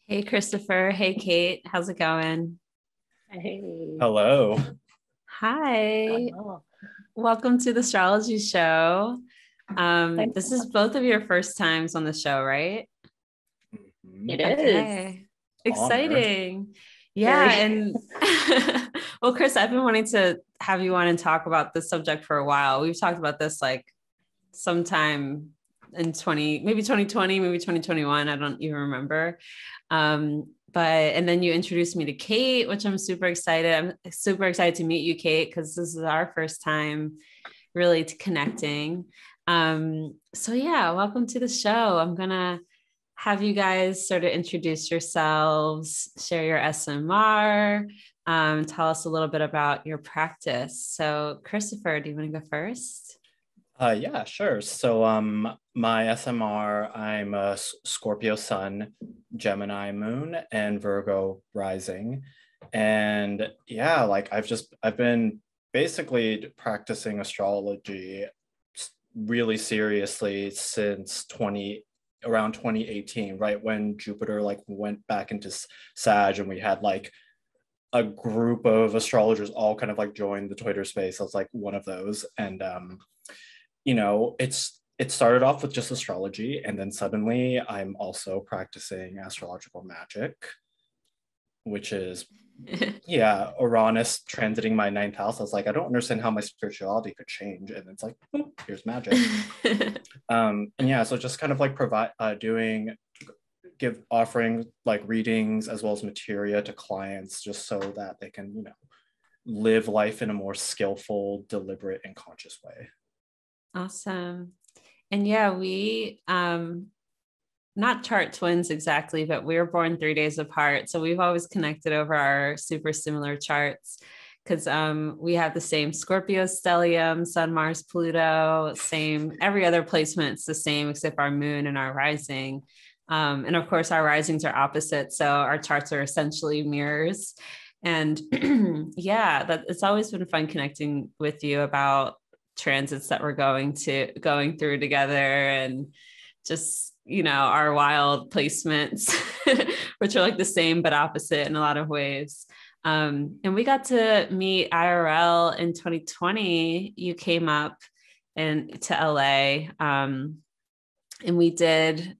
Hey, Christopher. Hey, Kate. How's it going? Hey, Hello. going Hi. well. Welcome to the astrology show. Thanks This so is much. both of your first times on the show, right? It Mhm. is Okay. Honor. Exciting. Yeah. very. And well, Chris, I've been wanting to have you on and talk about this subject for a while. We've talked about this like sometime in 20, maybe 2020, maybe 2021. I don't even remember. But and then you introduced me to Kate, which I'm super excited. I'm super excited to meet you, Kate, because this is our first time really connecting. So yeah, welcome to the show. I'm gonna have you guys sort of introduce yourselves, share your SMR, tell us a little bit about your practice. So, Christopher, do you want to go first? Yeah, sure. My SMR, I'm a Scorpio Sun, Gemini Moon, and Virgo Rising. And yeah, I've been basically practicing astrology really seriously since around 2018, right when Jupiter like went back into Sag, and we had like a group of astrologers all kind of like joined the Twitter space. I was like one of those. And it started off with just astrology, and then suddenly I'm also practicing astrological magic, which is Uranus transiting my ninth house. I was like, I don't understand how my spirituality could change, and it's like, oh, here's magic. So just kind of like provide give offering like readings as well as materia to clients, just so that they can live life in a more skillful, deliberate, and conscious way. Awesome. And yeah, we not chart twins exactly, but we were born 3 days apart. So we've always connected over our super similar charts because we have the same Scorpio stellium, Sun, Mars, Pluto, same every other placement's the same except our moon and our rising. And of course, our risings are opposite. So our charts are essentially mirrors. And yeah, that it's always been fun connecting with you about transits that we're going through together and just our wild placements which are like the same but opposite in a lot of ways. And we got to meet IRL in 2020. You came up and to LA, and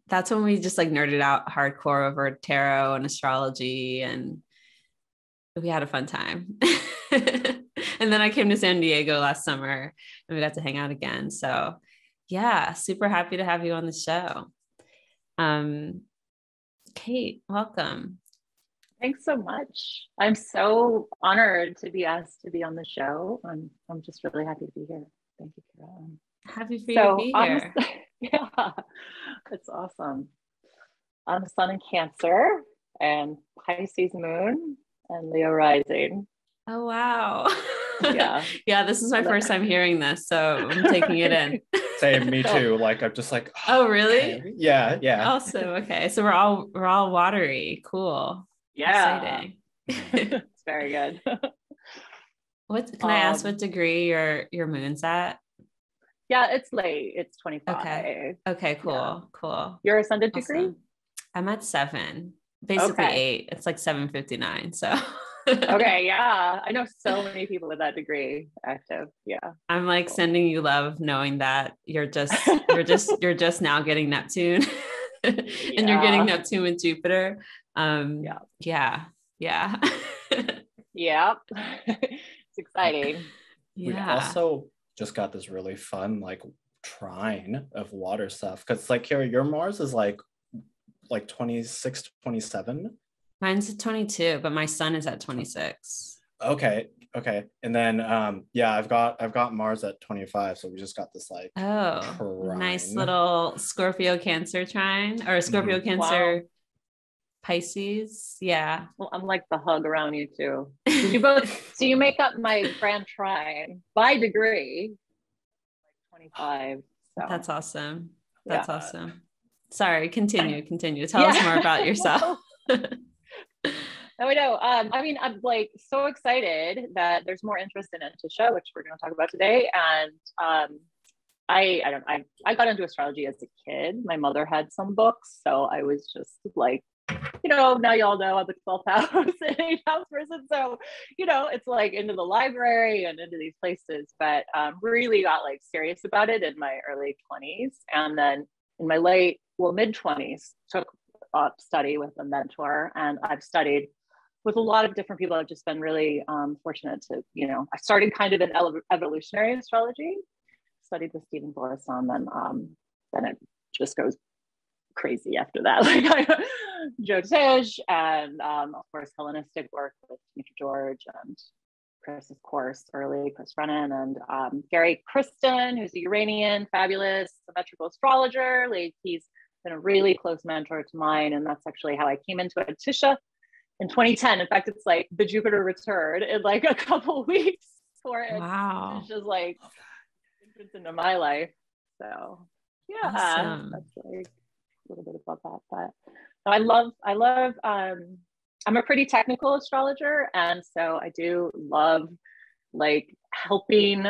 that's when we just like nerded out hardcore over tarot and astrology, and we had a fun time. And then I came to San Diego last summer and we got to hang out again. So yeah, super happy to have you on the show. Um, Kate, welcome. Thanks so much. I'm so honored to be asked to be on the show. I'm just really happy to be here. Thank you, Kirah. Happy for you to So be I'm here. yeah, it's awesome. I'm Sun in Cancer and Pisces Moon and Leo Rising. Oh, wow. Yeah. Yeah, this is my first time hearing this, so I'm taking it in. Same, me too. Like I'm just like, Oh, really? okay. Yeah. Awesome. Okay. So we're all watery. Cool. Yeah. Exciting. It's very good. What can I ask what degree your moon's at? Yeah, it's late. It's Okay. 25. Okay, Yeah. cool. Cool. Your ascendant degree? Awesome. I'm at 7, basically Okay. 8. It's like 7:59. So Okay. Yeah. I know so many people with that degree active. Yeah. I'm like Cool. sending you love, knowing that you're just now getting Neptune and you're getting Yeah. Neptune with Jupiter. Yeah. Yeah. Yeah. Yeah. It's exciting. We Yeah. also just got this really fun like trine of water stuff, because like Kirah, your Mars is like 26 to 27. Mine's at 22, but my sun is at 26. Okay, and then I've got Mars at 25, so we just got this like Oh, nice trine. little Scorpio Cancer trine or Scorpio Mhm. Wow. Cancer Pisces. Yeah. Well, I'm like the hug around you too. You both, so you make up my grand trine by degree, like 25. So That's awesome. yeah. That's awesome. Sorry, continue. Tell us more about Yeah. yourself. No, I know. I mean, I'm like so excited that there's more interest in Antiscia, which we're going to talk about today. And I got into astrology as a kid. My mother had some books, so I was just like now y'all know I'm the 12th house and 8th house person. So, it's like into the library and into these places, but really got like serious about it in my early 20s. And then in my mid 20s, took up study with a mentor, and I've studied with a lot of different people. I've just been really fortunate to, I started kind of in evolutionary astrology, studied with Stephen Borisson, and then it just goes crazy after that. Like Joe Tish, and of course Hellenistic work with Dmitri George and Chris, of course, Chris Brennan, and Gary Kristen, who's a Uranian, fabulous symmetrical astrologer. Like, he's been a really close mentor to mine, and that's actually how I came into Antiscia in 2010. In fact, it's like the Jupiter return in like a couple weeks for it. Wow. It's just like entrance into my life. So yeah, awesome. That's like a little bit about that. But I love I'm a pretty technical astrologer, and so I do love like helping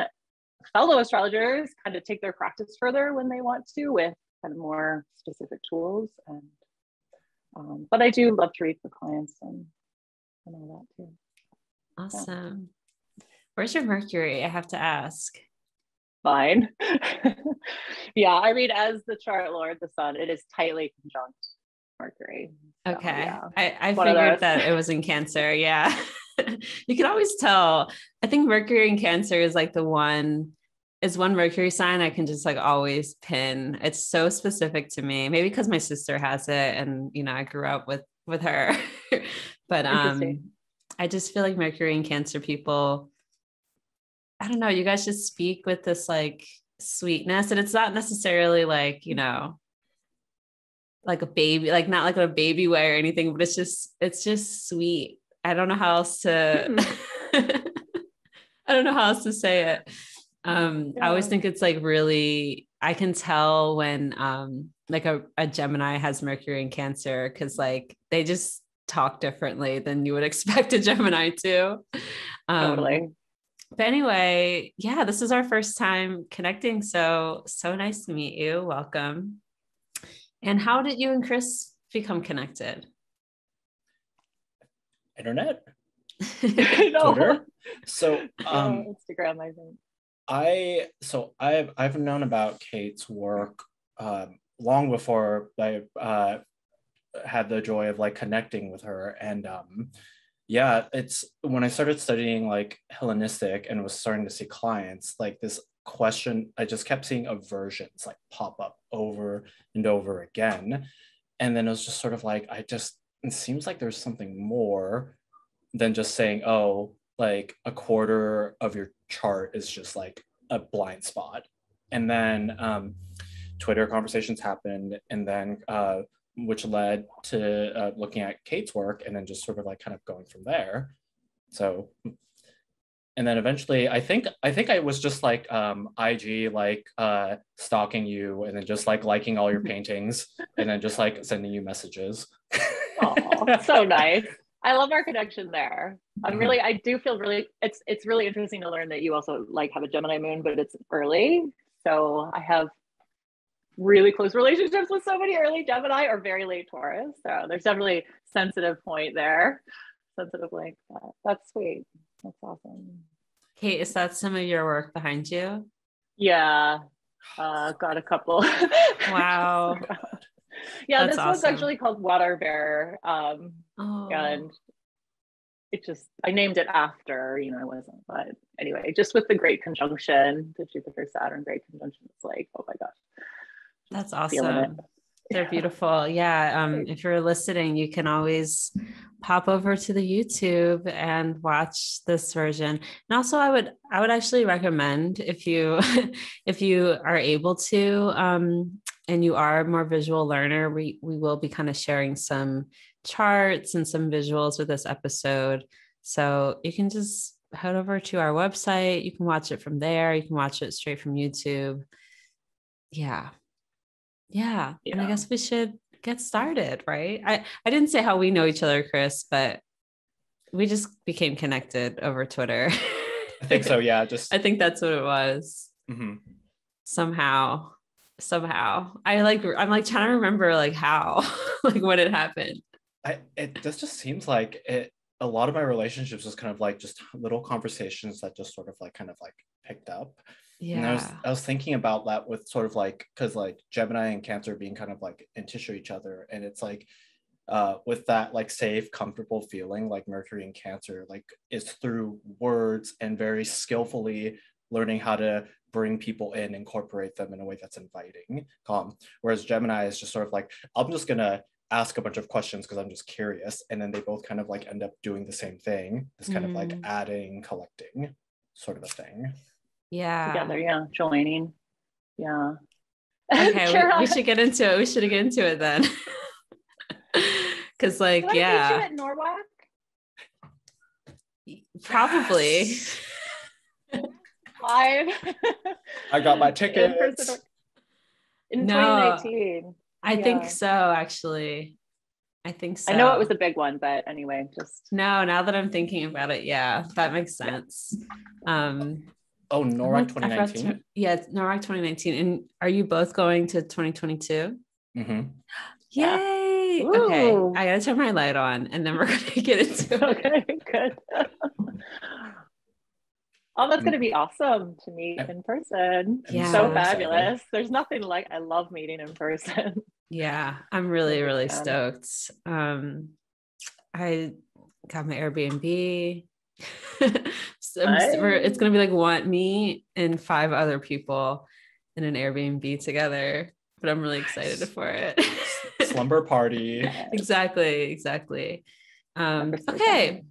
fellow astrologers kind of take their practice further when they want to, with kind of more specific tools. And but I do love to read for clients and all that too. Awesome. Yeah. Where's your Mercury? I have to ask. Fine. Yeah, I mean, as the chart lord, the sun, it is tightly conjunct Mercury. So, okay. Yeah. I figured that it was in Cancer. Yeah. You can always tell. I think Mercury in Cancer is like one Mercury sign I can just like always pin. It's so specific to me. Maybe because my sister has it, and I grew up with her. But I just feel like Mercury and Cancer people, I don't know, you guys just speak with this like sweetness, and it's not necessarily like, like a baby, like not like a baby way or anything, but it's just sweet. I don't know how else to I don't know how else to say it. I always think it's like really, I can tell when like a Gemini has Mercury in Cancer, because like they just talk differently than you would expect a Gemini to. Totally. But anyway, yeah, this is our first time connecting. So nice to meet you. Welcome. And how did you and Chris become connected? Internet. Twitter. So Instagram, I think. I've known about Kate's work long before I had the joy of like connecting with her. And it's when I started studying like Hellenistic and was starting to see clients, like this question, I just kept seeing aversions like pop up over and over again. And then it was just sort of like, it seems like there's something more than just saying, oh, like a quarter of your chart is just like a blind spot. And then Twitter conversations happened, and then which led to looking at Kate's work, and then just sort of like kind of going from there. So, and then eventually I think I was just like IG, like stalking you, and then just like liking all your paintings, and then just like sending you messages. Oh, so nice. I love our connection there. I do feel really, it's really interesting to learn that you also like have a Gemini moon, but it's early. So I have really close relationships with so many early Gemini or very late Taurus. So there's definitely a sensitive point there. Sensitive link. That's sweet. That's awesome. Kate, is that some of your work behind you? Yeah. Got a couple. Wow. Yeah, that's this awesome. Was actually called Water Bearer. And it just, I named it after, I wasn't, but anyway, just with the great conjunction, the Jupiter Saturn great conjunction, it's like, oh my gosh. That's awesome. They're beautiful. Yeah. If you're listening, you can always pop over to the YouTube and watch this version. And also I would actually recommend, if you are able to, and you are a more visual learner, we will be kind of sharing some charts and some visuals with this episode. So you can just head over to our website. You can watch it from there. You can watch it straight from YouTube. Yeah. And I guess we should get started, right? I didn't say how we know each other, Chris, but we just became connected over Twitter. I think so. Yeah. I think that's what it was. Mm-hmm. Somehow I'm like trying to remember like how, like what had happened. this just seems like it. A lot of my relationships was kind of like just little conversations that just sort of like kind of like picked up. Yeah. And I was thinking about that with sort of like, because like Gemini and Cancer being kind of like Antiscia each other, and it's like with that like safe, comfortable feeling, like Mercury and Cancer like is through words and very skillfully learning how to bring people in, incorporate them in a way that's inviting. Whereas Gemini is just sort of like, I'm just gonna ask a bunch of questions because I'm just curious, and then they both kind of like end up doing the same thing, this kind of like adding, collecting sort of a thing. Yeah. Together, yeah, joining. Yeah. Okay, we should get into it. We should get into it then. Because like, Did I meet you at Norwalk? Probably. I got my tickets. In 2019. I think so, actually. I think so. I know it was a big one, but anyway, just now that I'm thinking about it, yeah, that makes sense. Norwalk 2019. Yeah, it's Norwalk 2019. And are you both going to 2022? Mm-hmm. Yay! Ooh. Okay, I gotta turn my light on, and then we're gonna get into it. Okay, good. Oh, that's going to be awesome to meet in person. Yeah. So fabulous. There's nothing like, I love meeting in person. Yeah, I'm really, really stoked. I got my Airbnb. So it's going to be like me and 5 other people in an Airbnb together, but I'm really excited for it. Slumber party. Exactly. Okay.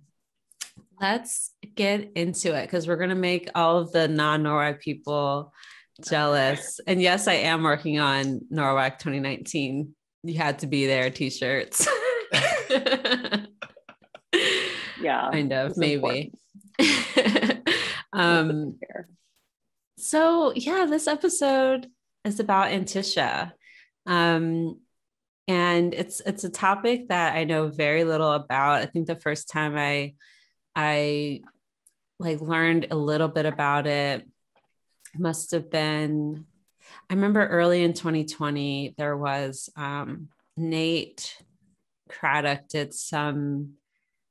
Let's get into it because we're going to make all of the non-Norwalk people jealous. And yes, I am working on Norwalk 2019. You had to be there t-shirts. Yeah. Kind of, maybe. So yeah, this episode is about Antiscia. And it's a topic that I know very little about. I think the first time I like learned a little bit about it must have been, I remember early in 2020, there was Nate Craddock did some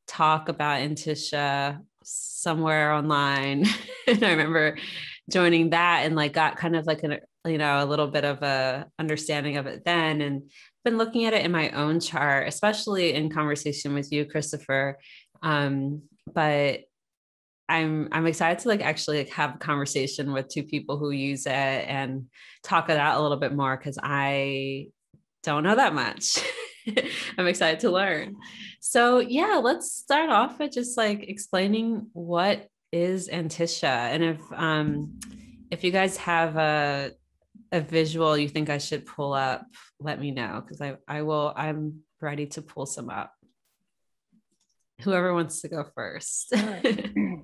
talk about Antiscia somewhere online. And I remember joining that and like got kind of like a little bit of a understanding of it then, and been looking at it in my own chart, especially in conversation with you, Christopher. But I'm excited to like actually like have a conversation with 2 people who use it and talk it out a little bit more, because I don't know that much. I'm excited to learn. So yeah, let's start off with just like explaining what is Antiscia. And if you guys have a visual you think I should pull up, let me know, because I'm ready to pull some up. Whoever wants to go first. I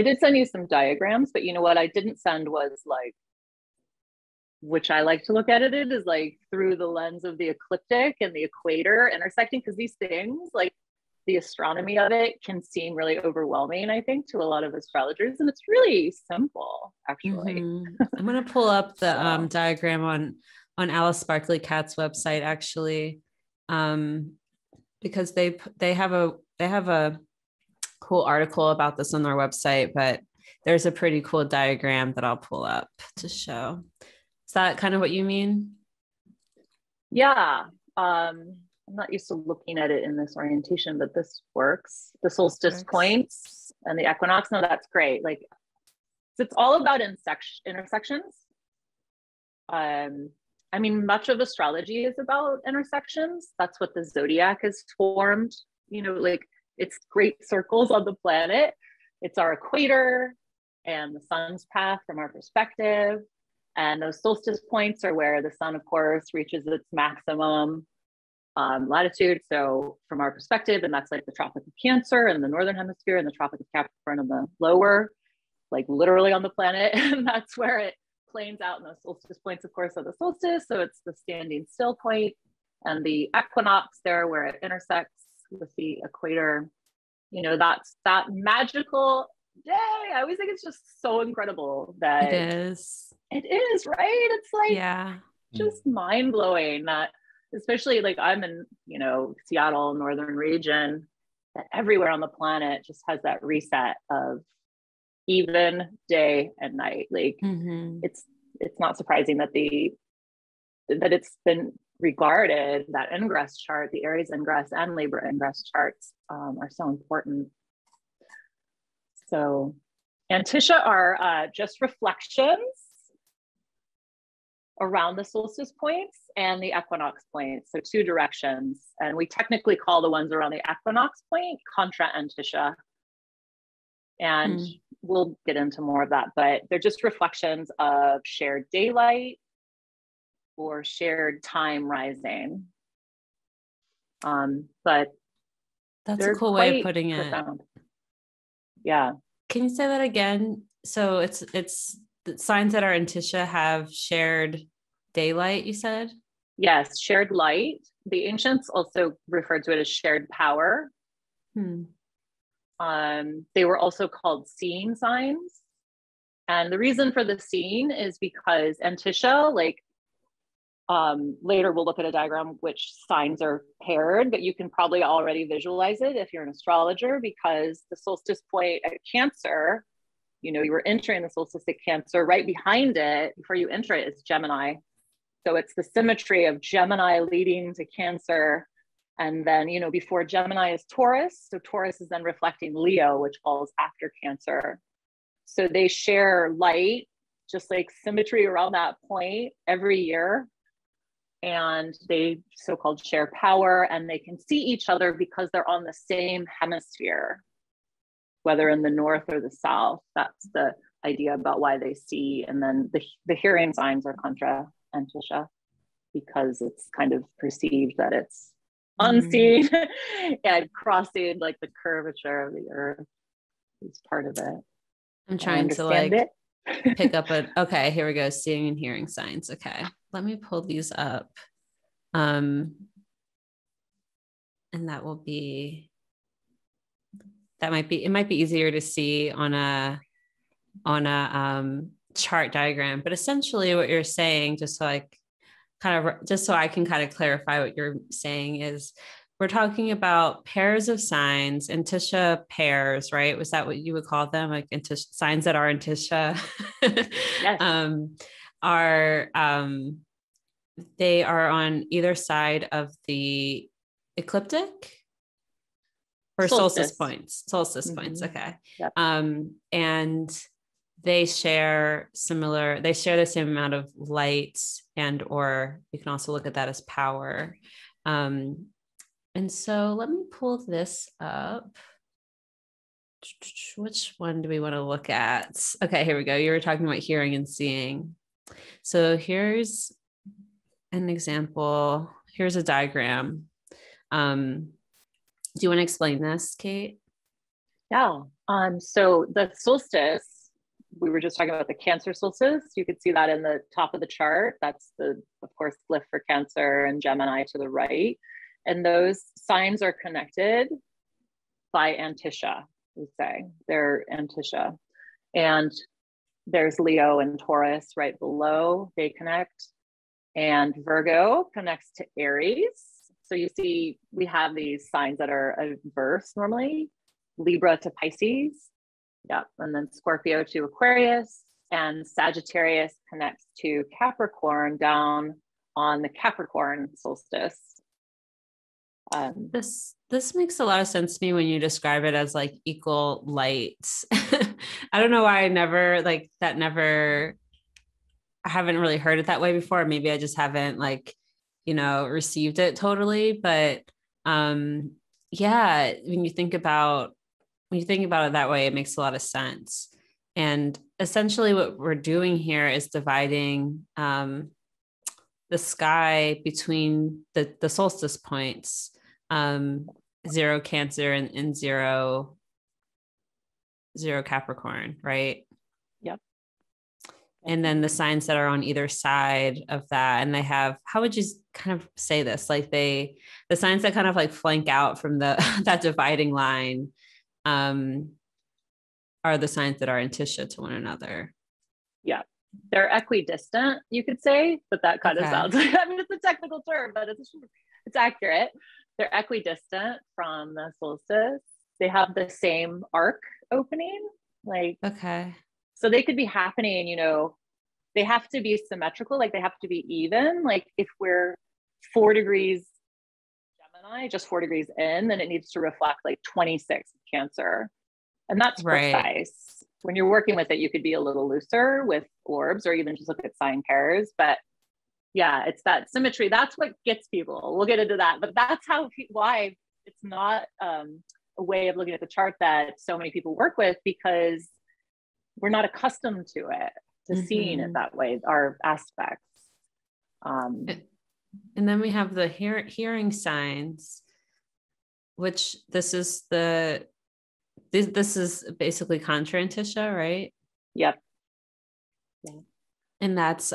did send you some diagrams, but you know what I didn't send was like, which I like to look at it is like through the lens of the ecliptic and the equator intersecting, because these things, like the astronomy of it, can seem really overwhelming, I think, to a lot of astrologers. And it's really simple, actually. I'm going to pull up the diagram on Alice Sparkly Cat's website, actually, because they have a cool article about this on their website, but there's a pretty cool diagram that I'll pull up to show. Is that kind of what you mean? Yeah. I'm not used to looking at it in this orientation, but this works. The solstice points and the equinox. No, that's great. Like, it's all about intersections. I mean, much of astrology is about intersections. That's what the zodiac is formed. You know, like, it's great circles on the planet. It's our equator and the sun's path from our perspective. And those solstice points are where the sun, of course, reaches its maximum latitude. So from our perspective, and that's like the Tropic of Cancer in the northern hemisphere and the Tropic of Capricorn in the lower, like literally on the planet. And that's where it planes out. And those solstice points, of course, are the solstice. So it's the standing still point, and the equinox there where it intersects with the equator. You know, that's that magical day. I always think it's just so incredible that it is, right? It's like, yeah, just mind blowing that especially like I'm in, you know, Seattle, northern region, that everywhere on the planet just has that reset of even day and night. Like it's not surprising that that it's been regarded that ingress chart, the Aries ingress and Libra ingress charts are so important. So Antiscia are just reflections around the solstice points and the equinox points. So two directions. And we technically call the ones around the equinox point contra Antiscia. And we'll get into more of that, but they're just reflections of shared daylight or shared time rising. But that's a cool way of putting profound. Yeah. Can you say that again? So it's the signs that are Antiscia have shared daylight, you said? Yes, shared light. The ancients also referred to it as shared power. They were also called seeing signs. And the reason for the seeing is because Antiscia, like later we'll look at a diagram which signs are paired, but you can probably already visualize it if you're an astrologer, because the solstice point at Cancer, you know, you were entering the solstice at Cancer, right behind it, before you enter it, is Gemini. So it's the symmetry of Gemini leading to Cancer. And then, you know, before Gemini is Taurus. So Taurus is then reflecting Leo, which falls after Cancer. So they share light, just like symmetry around that point every year. And they so-called share power, and they can see each other because they're on the same hemisphere, whether in the north or the south. That's the idea about why they see. And then the hearing signs are contra Antiscia, because it's kind of perceived that it's unseen and crossing like the curvature of the earth is part of it. I'm trying to like pick up okay, here we go. Seeing and hearing signs. Okay, let me pull these up. And that will be, it might be easier to see on a chart diagram, but essentially what you're saying, just so I can kind of clarify what you're saying, is we're talking about pairs of signs, Antiscia pairs, right? Was that what you would call them? Like signs that are Antiscia? Yes. They are on either side of the ecliptic or solstice points. Okay. Yep. And they share the same amount of light, and or you can also look at that as power. And so let me pull this up. Which one do we want to look at? Okay, here we go. You were talking about hearing and seeing. So here's an example. Here's a diagram. Do you want to explain this, Kate? Yeah. So the solstice, we were just talking about the Cancer solstice. You could see that in the top of the chart. That's of course, glyph for Cancer and Gemini to the right. And those signs are connected by Antiscia, we say. They're Antiscia. And there's Leo and Taurus right below. They connect. And Virgo connects to Aries. So you see, we have these signs that are adverse normally. Libra to Pisces. Yeah. And then Scorpio to Aquarius. And Sagittarius connects to Capricorn down on the Capricorn solstice. This makes a lot of sense to me when you describe it as like equal lights. I don't know why I haven't really heard it that way before. Maybe I just haven't received it totally. But yeah, when you think about it that way, it makes a lot of sense. And essentially what we're doing here is dividing the sky between the solstice points, 0 Cancer and 0 Capricorn, right? Yep. And then the signs that are on either side of that, and they have, how would you kind of say this? Like the signs that kind of like flank out from that dividing line are the signs that are Antiscia to one another. Yeah. They're equidistant, you could say, but that kind of sounds like, I mean, it's a technical term, but it's accurate. They're equidistant from the solstice. They have the same arc opening, like, so they could be happening, you know, they have to be symmetrical, like they have to be even. Like if we're 4 degrees Gemini, just 4 degrees in, then it needs to reflect like 26 Cancer. And that's precise. When you're working with it, you could be a little looser with orbs or even just look at sign pairs. But yeah, it's that symmetry. That's what gets people. We'll get into that. But that's why it's not a way of looking at the chart that so many people work with, because we're not accustomed to it, to seeing it that way, our aspects. And then we have the hearing signs, which this is basically contra Antiscia, right? Yep. Yeah. And that's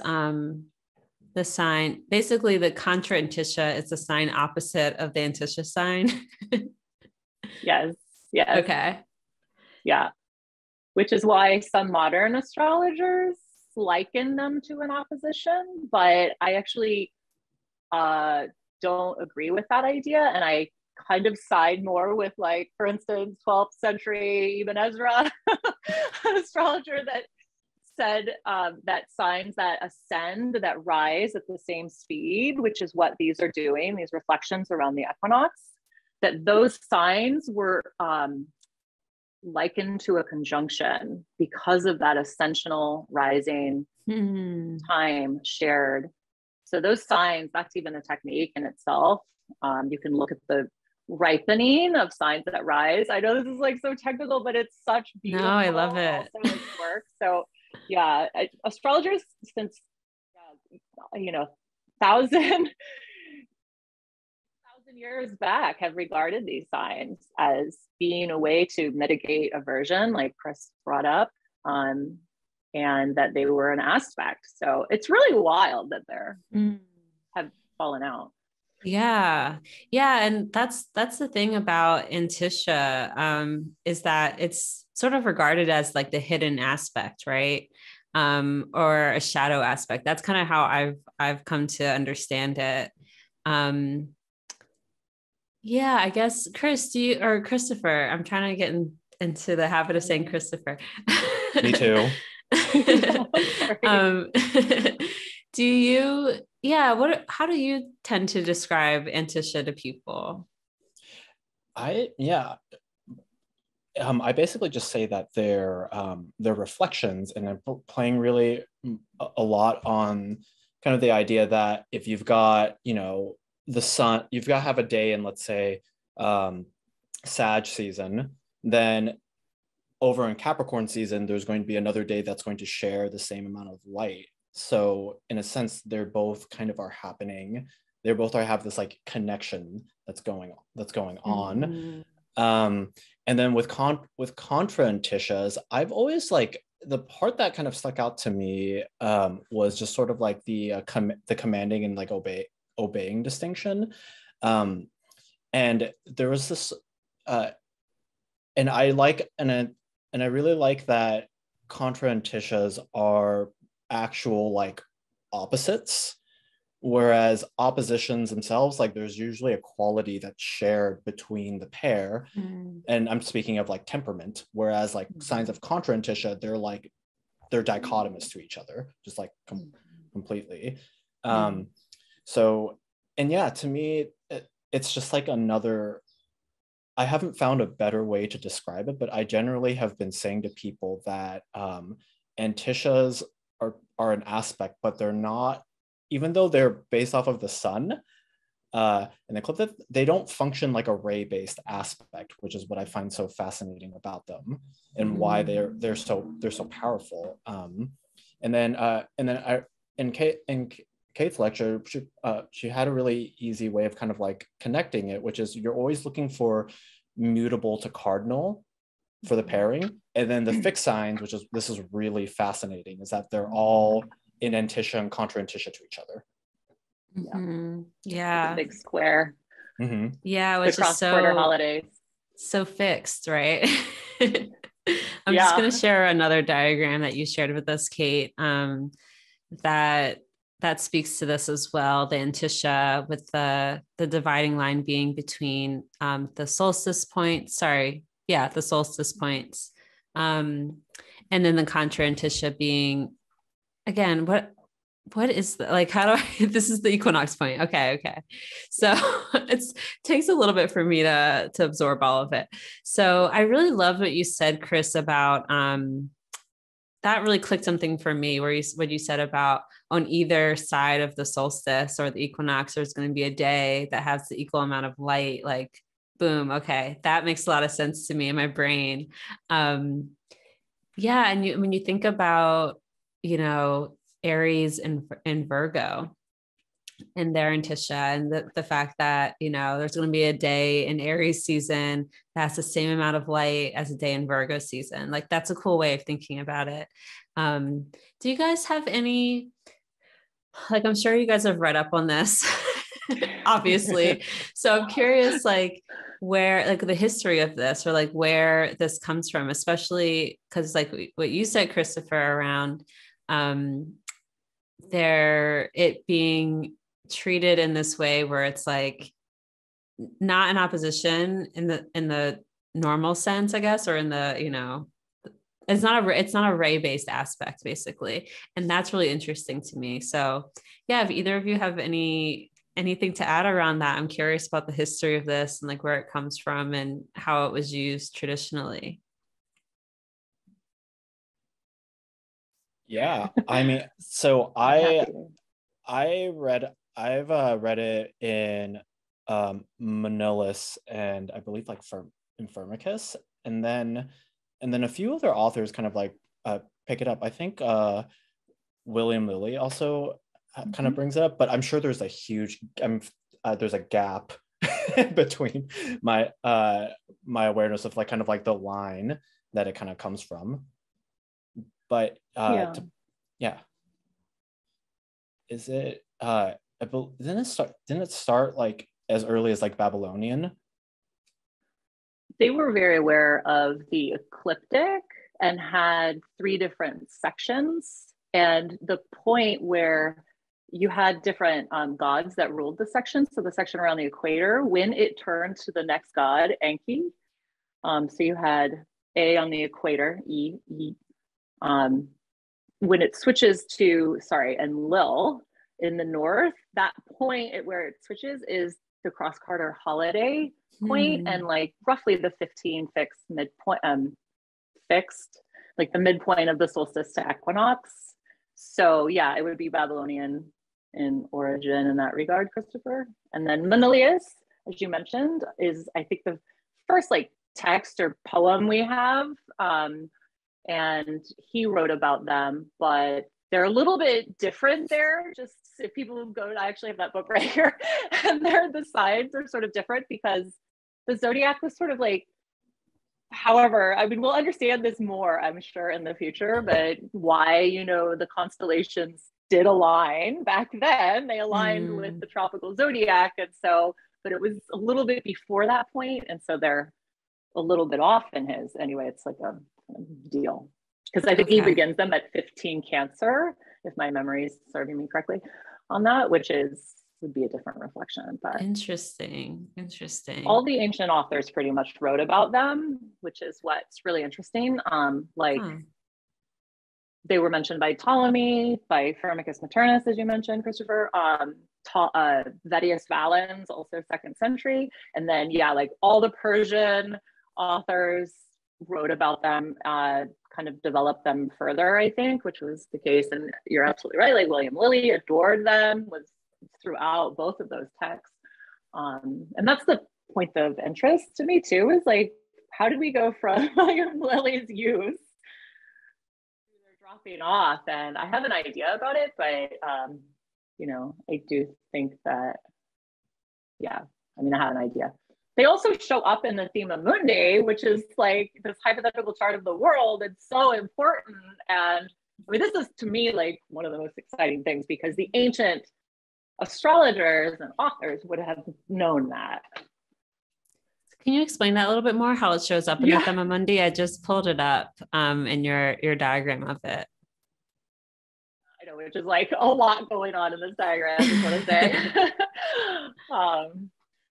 the sign, basically the contra Antiscia is the sign opposite of the Antiscia sign. Yes. Okay. Yeah. Which is why some modern astrologers liken them to an opposition, but I actually don't agree with that idea. And I kind of side more with, like, for instance, 12th century Ibn Ezra, an astrologer that said that signs that ascend, that rise at the same speed, which is what these are doing, these reflections around the equinox, that those signs were likened to a conjunction because of that ascensional rising time shared. So those signs, that's even a technique in itself. You can look at the ripening of signs that rise. I know this is like so technical, but it's such beautiful. No, I love it. Also, like, work. So yeah, astrologers since you know, thousand years back have regarded these signs as being a way to mitigate aversion, like Chris brought up, and that they were an aspect. So it's really wild that they're have fallen out. Yeah. And that's the thing about Antiscia, is that it's sort of regarded as like the hidden aspect, right? Or a shadow aspect. That's kind of how I've come to understand it. Yeah, I guess Chris, or Christopher, I'm trying to get into the habit of saying Christopher. Me too. How do you tend to describe Antiscia to people? I basically just say that they're reflections, and I'm playing really a lot on kind of the idea that if you've got, you know, the sun, you've got to have a day in, let's say, Sag season, then over in Capricorn season, there's going to be another day that's going to share the same amount of light. So in a sense, they're both kind of are happening. They both have this like connection that's going on. And then with contra Anticias, I've always like, the part that kind of stuck out to me was just sort of like the commanding and like obeying distinction. And there was this and I really like that contra Anticias are actual like opposites, whereas oppositions themselves, like there's usually a quality that's shared between the pair. And I'm speaking of like temperament, whereas like signs of contra Antiscia, they're dichotomous to each other, just like completely. So, and yeah, to me, it's just like another, I haven't found a better way to describe it, but I generally have been saying to people that Anticias are an aspect, but they're not, even though they're based off of the sun, and the clip, that they don't function like a ray-based aspect, which is what I find so fascinating about them and why they're so powerful. And then in Kate's lecture, she had a really easy way of kind of like connecting it, which is you're always looking for mutable to cardinal for the pairing, and then the fixed signs, this is really fascinating, is that they're all in Antiscia and contra Antiscia to each other. Yeah. Big square. Yeah, which is cross-border holidays. So fixed, right? I'm just going to share another diagram that you shared with us, Kate, that speaks to this as well. The Antiscia, with the dividing line being between the solstice points. The solstice points. And then the contra Antiscia being, again, what is like, how do I, this is the equinox point. Okay. So it takes a little bit for me to absorb all of it. So I really love what you said, Chris, about, that really clicked something for me where what you said about on either side of the solstice or the equinox, there's going to be a day that has the equal amount of light, like boom. Okay. That makes a lot of sense to me in my brain. And when you think about, Aries and Virgo and their Antiscia, and the fact that, there's going to be a day in Aries season that has the same amount of light as a day in Virgo season. Like, that's a cool way of thinking about it. Do you guys have any, like, I'm sure you guys have read up on this, obviously. So I'm curious, like, where, like, the history of this, or like where this comes from, especially because like what you said, Christopher, around, it being treated in this way where it's like not in opposition in the normal sense, I guess, or in the, it's not a ray-based aspect, basically. And that's really interesting to me. So yeah, if either of you have anything to add around that, I'm curious about the history of this and like where it comes from and how it was used traditionally. Yeah, I mean, so I've read it in Manilius and I believe like Firmicus, and then a few other authors kind of like pick it up. I think William Lilly also kind of brings it up, but I'm sure there's a huge there's a gap between my awareness of like kind of like the line that it kind of comes from. But is it didn't it start like as early as like Babylonian? They were very aware of the ecliptic and had 3 different sections, and the point where you had different gods that ruled the section. So the section around the equator, when it turned to the next god, Enki, so you had A on the equator, E. When it switches to, and Lil in the north, that point at where it switches is the cross Carter holiday point, and like roughly the 15 fixed midpoint, like the midpoint of the solstice to equinox. So yeah, it would be Babylonian in origin in that regard, Christopher. And then Manilius, as you mentioned, is I think the first like text or poem we have. And he wrote about them, but they're a little bit different there. Just if people go to, I actually have that book right here, and the signs are sort of different because the zodiac was sort of like, however, I mean, we'll understand this more, I'm sure, in the future, but why, the constellations did align back then. They aligned with the tropical zodiac. And so, but it was a little bit before that point. And so they're a little bit off in his, anyway, it's like a deal. Because I think he begins them at 15 Cancer, if my memory is serving me correctly on that, which would be a different reflection. But interesting. All the ancient authors pretty much wrote about them, which is what's really interesting. They were mentioned by Ptolemy, by Firmicus Maternus, as you mentioned, Christopher, Vettius Valens, also 2nd century. And then, like all the Persian authors wrote about them, kind of developed them further, I think, which was the case. And you're absolutely right. Like William Lilly adored them, was throughout both of those texts. And that's the point of interest to me too, is like, how did we go from William Lilly's use to their dropping off? And I have an idea about it, but I do think that, I have an idea. They also show up in the Thema Mundi, which is like this hypothetical chart of the world. It's so important. And I mean, this is to me like one of the most exciting things, because the ancient astrologers and authors would have known that. It's Can you explain that a little bit more, how it shows up in the Themamundi? I just pulled it up in your diagram of it. I know, which is like a lot going on in this diagram, I just want to say.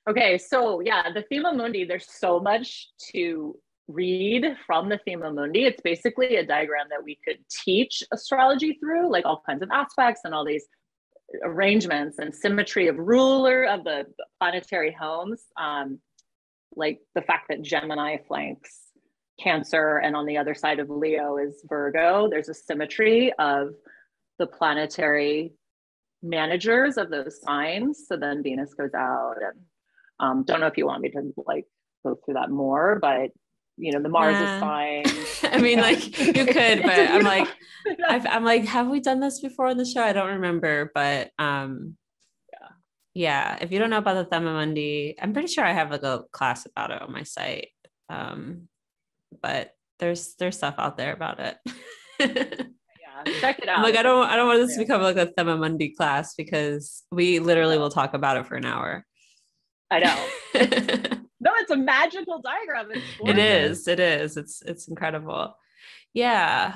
Okay, so yeah, the Themamundi, there's so much to read from the Themamundi. It's basically a diagram that we could teach astrology through, like all kinds of aspects and all these arrangements and symmetry of ruler of the planetary homes. Like the fact that Gemini flanks Cancer and on the other side of Leo is Virgo. There's a symmetry of the planetary managers of those signs. So then Venus goes out, and don't know if you want me to like go through that more, but you know, the Mars is sign. I mean, like you could, but I'm like, have we done this before on the show? I don't remember, but yeah. If you don't know about the Themamundi, I'm pretty sure I have like a class about it on my site. But there's stuff out there about it. Check it out. Like I don't want this to become like a Themamundi class, because we literally will talk about it for an hour. I know. No, it's a magical diagram. It is. It's incredible. Yeah.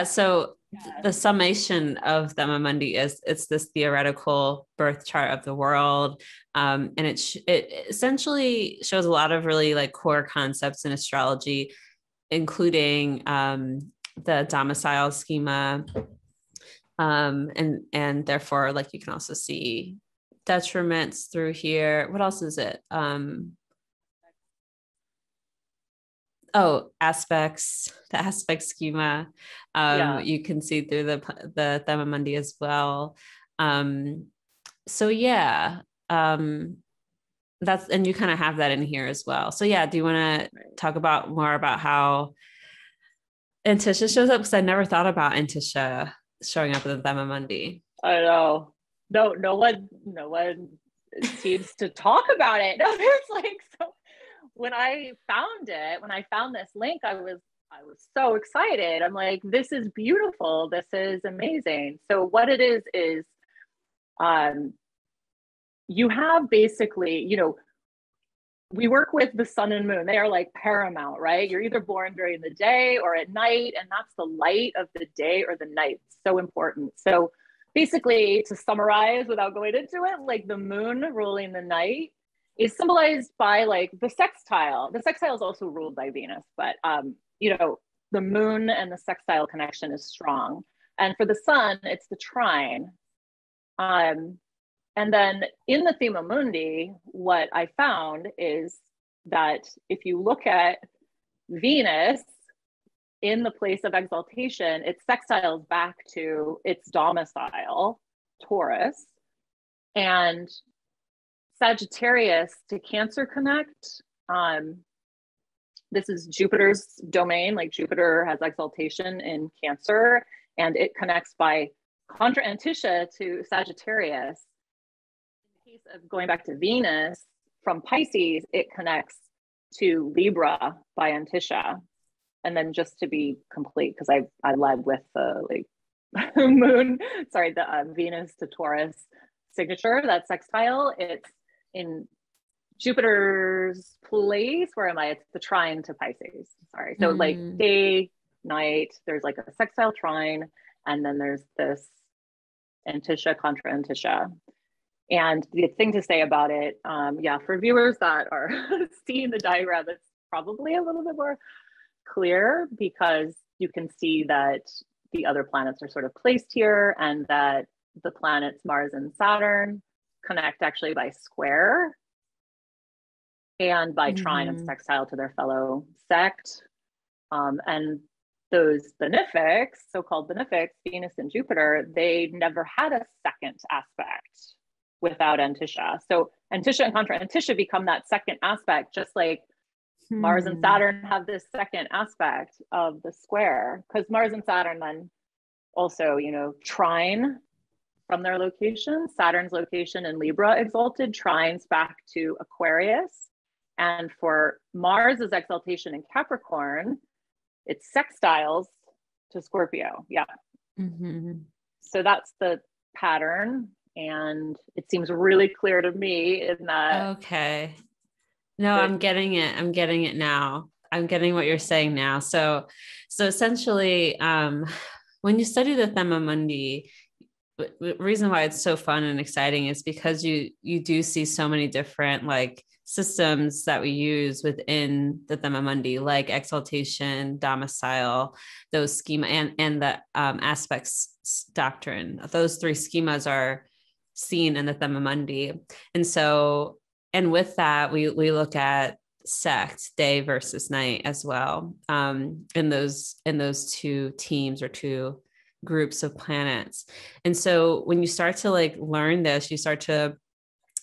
So the summation of Themamundi is it's this theoretical birth chart of the world. And it essentially shows a lot of really like core concepts in astrology, including the domicile schema. And therefore, like you can also see detriments through here. What else is it? Aspects, the aspect schema. You can see through the Themamundi as well. So yeah, that's, and you kind of have that in here as well. So yeah, do you want to talk more about how Antiscia shows up? Because I never thought about Antiscia showing up in the Themamundi. I know. No one seems to talk about it. No, there's like, so when I found this link, I was so excited. I'm like, this is beautiful. This is amazing. So what it is you have basically, you know, we work with the sun and moon. They are like paramount, right? You're either born during the day or at night, and that's the light of the day or the night. So important. So basically, to summarize without going into it, like the moon ruling the night is symbolized by like the sextile. The sextile is also ruled by Venus, but you know, the moon and the sextile connection is strong. And for the sun, it's the trine. And then in the Themamundi, what I found is that if you look at Venus in the place of exaltation, it sextiles back to its domicile, Taurus, and Sagittarius to Cancer connect. This is Jupiter's domain, like Jupiter has exaltation in Cancer, and it connects by contra Antiscia to Sagittarius. In the case of going back to Venus from Pisces, it connects to Libra by Antiscia. And then just to be complete, because I led with the like the Venus to Taurus signature, that sextile, it's in Jupiter's place. Where am I? It's the trine to Pisces. Sorry. So like day, night, there's like a sextile trine, and then there's this Antiscia contra Antiscia. And the thing to say about it, for viewers that are seeing the diagram, it's probably a little bit more clear, because you can see that the other planets are sort of placed here, and that the planets Mars and Saturn connect actually by square and by trine and sextile to their fellow sect. And those benefics, so-called benefics, Venus and Jupiter, they never had a second aspect without Antiscia. So Antiscia and contra Antiscia become that second aspect, just like Mars and Saturn have this second aspect of the square, because Mars and Saturn then also, you know, trine from their location. Saturn's location in Libra exalted, trines back to Aquarius. And for Mars's exaltation in Capricorn, it's sextiles to Scorpio. Yeah. So that's the pattern. And it seems really clear to me in that. Okay. No, I'm getting it. I'm getting it now. I'm getting what you're saying now. So essentially, when you study the Thema Mundi, the reason why it's so fun and exciting is because you do see so many different like systems that we use within the Thema Mundi, like exaltation, domicile, those schema, and the aspects doctrine. Those three schemas are seen in the Thema Mundi, and so with that we look at sect, day versus night as well, in those two teams or two groups of planets. And so when you start to like learn this, you start to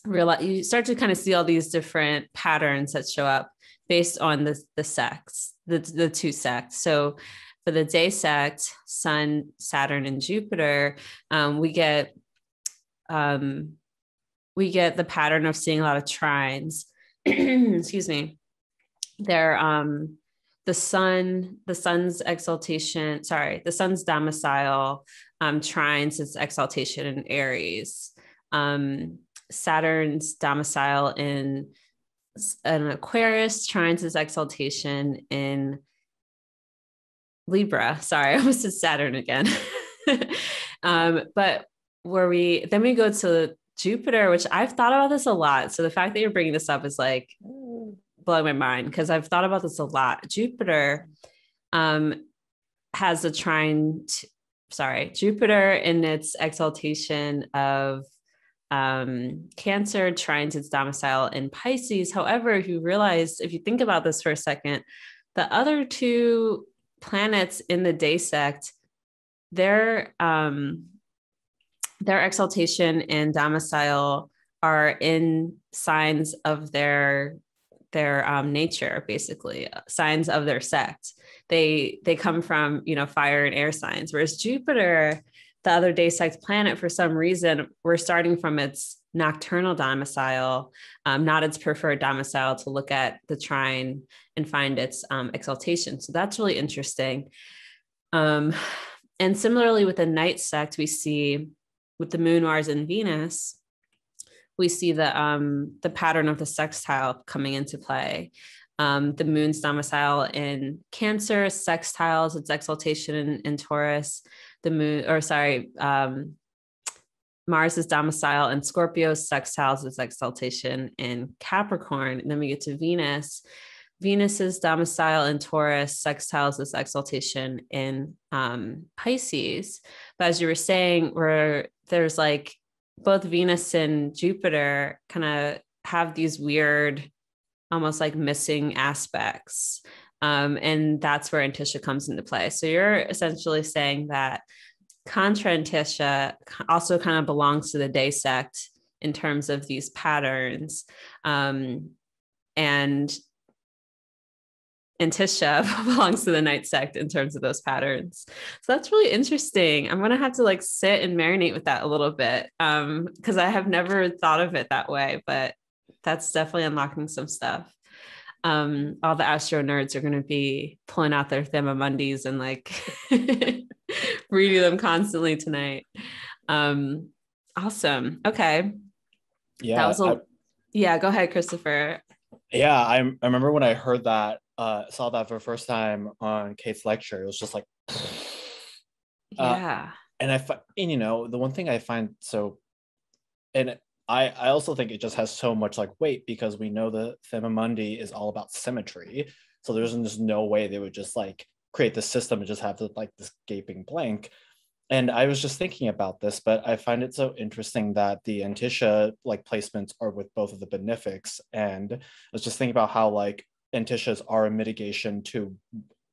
realize, you start to kind of see all these different patterns that show up based on the sects, the two sects. So for the day sect, Sun, Saturn, and Jupiter, we get the pattern of seeing a lot of trines. Excuse me. They're the sun's exaltation, the sun's domicile trines its exaltation in Aries. Saturn's domicile in an Aquarius trines its exaltation in Libra. Sorry, I almost said Saturn again. But we go to Jupiter, which I've thought about this a lot. So the fact that you're bringing this up is like blowing my mind, because I've thought about this a lot. Jupiter has a Jupiter in its exaltation of Cancer trines its domicile in Pisces. However, if you think about this for a second, the other two planets in the day sect, their exaltation and domicile are in signs of their nature, basically signs of their sect. They come from, fire and air signs, whereas Jupiter, the other day sect planet, for some reason, we're starting from its nocturnal domicile, not its preferred domicile, to look at the trine and find its exaltation. So that's really interesting. And similarly with the night sect, we see with the Moon, Mars, and Venus, we see the pattern of the sextile coming into play. The Moon's domicile in Cancer sextiles its exaltation in Taurus. Mars's domicile in Scorpio sextiles its exaltation in Capricorn. And then we get to Venus. Venus's domicile in Taurus sextiles its exaltation in Pisces. But as you were saying, where there's like both Venus and Jupiter kind of have these weird, almost like missing aspects. And that's where Antiscia comes into play. So you're essentially saying that contra Antiscia also kind of belongs to the day sect in terms of these patterns. And Antiscia belongs to the night sect in terms of those patterns. So that's really interesting. I'm going to have to like sit and marinate with that a little bit, because I have never thought of it that way, but that's definitely unlocking some stuff. All the astro nerds are going to be pulling out their Thema Mundis and like reading them constantly tonight. Awesome. Okay. Yeah. Yeah, go ahead, Christopher. Yeah, I remember when I heard that, saw that for the first time on Kate's lecture, it was just like, yeah. And the one thing I find so, and I also think it just has so much like weight, because we know the Thema Mundi is all about symmetry. So there's just no way they would just like create the system and just have like this gaping blank. And I was just thinking about this, but I find it so interesting that the Antiscia like placements are with both of the benefics. And I was just thinking about how like Antiscias are a mitigation to,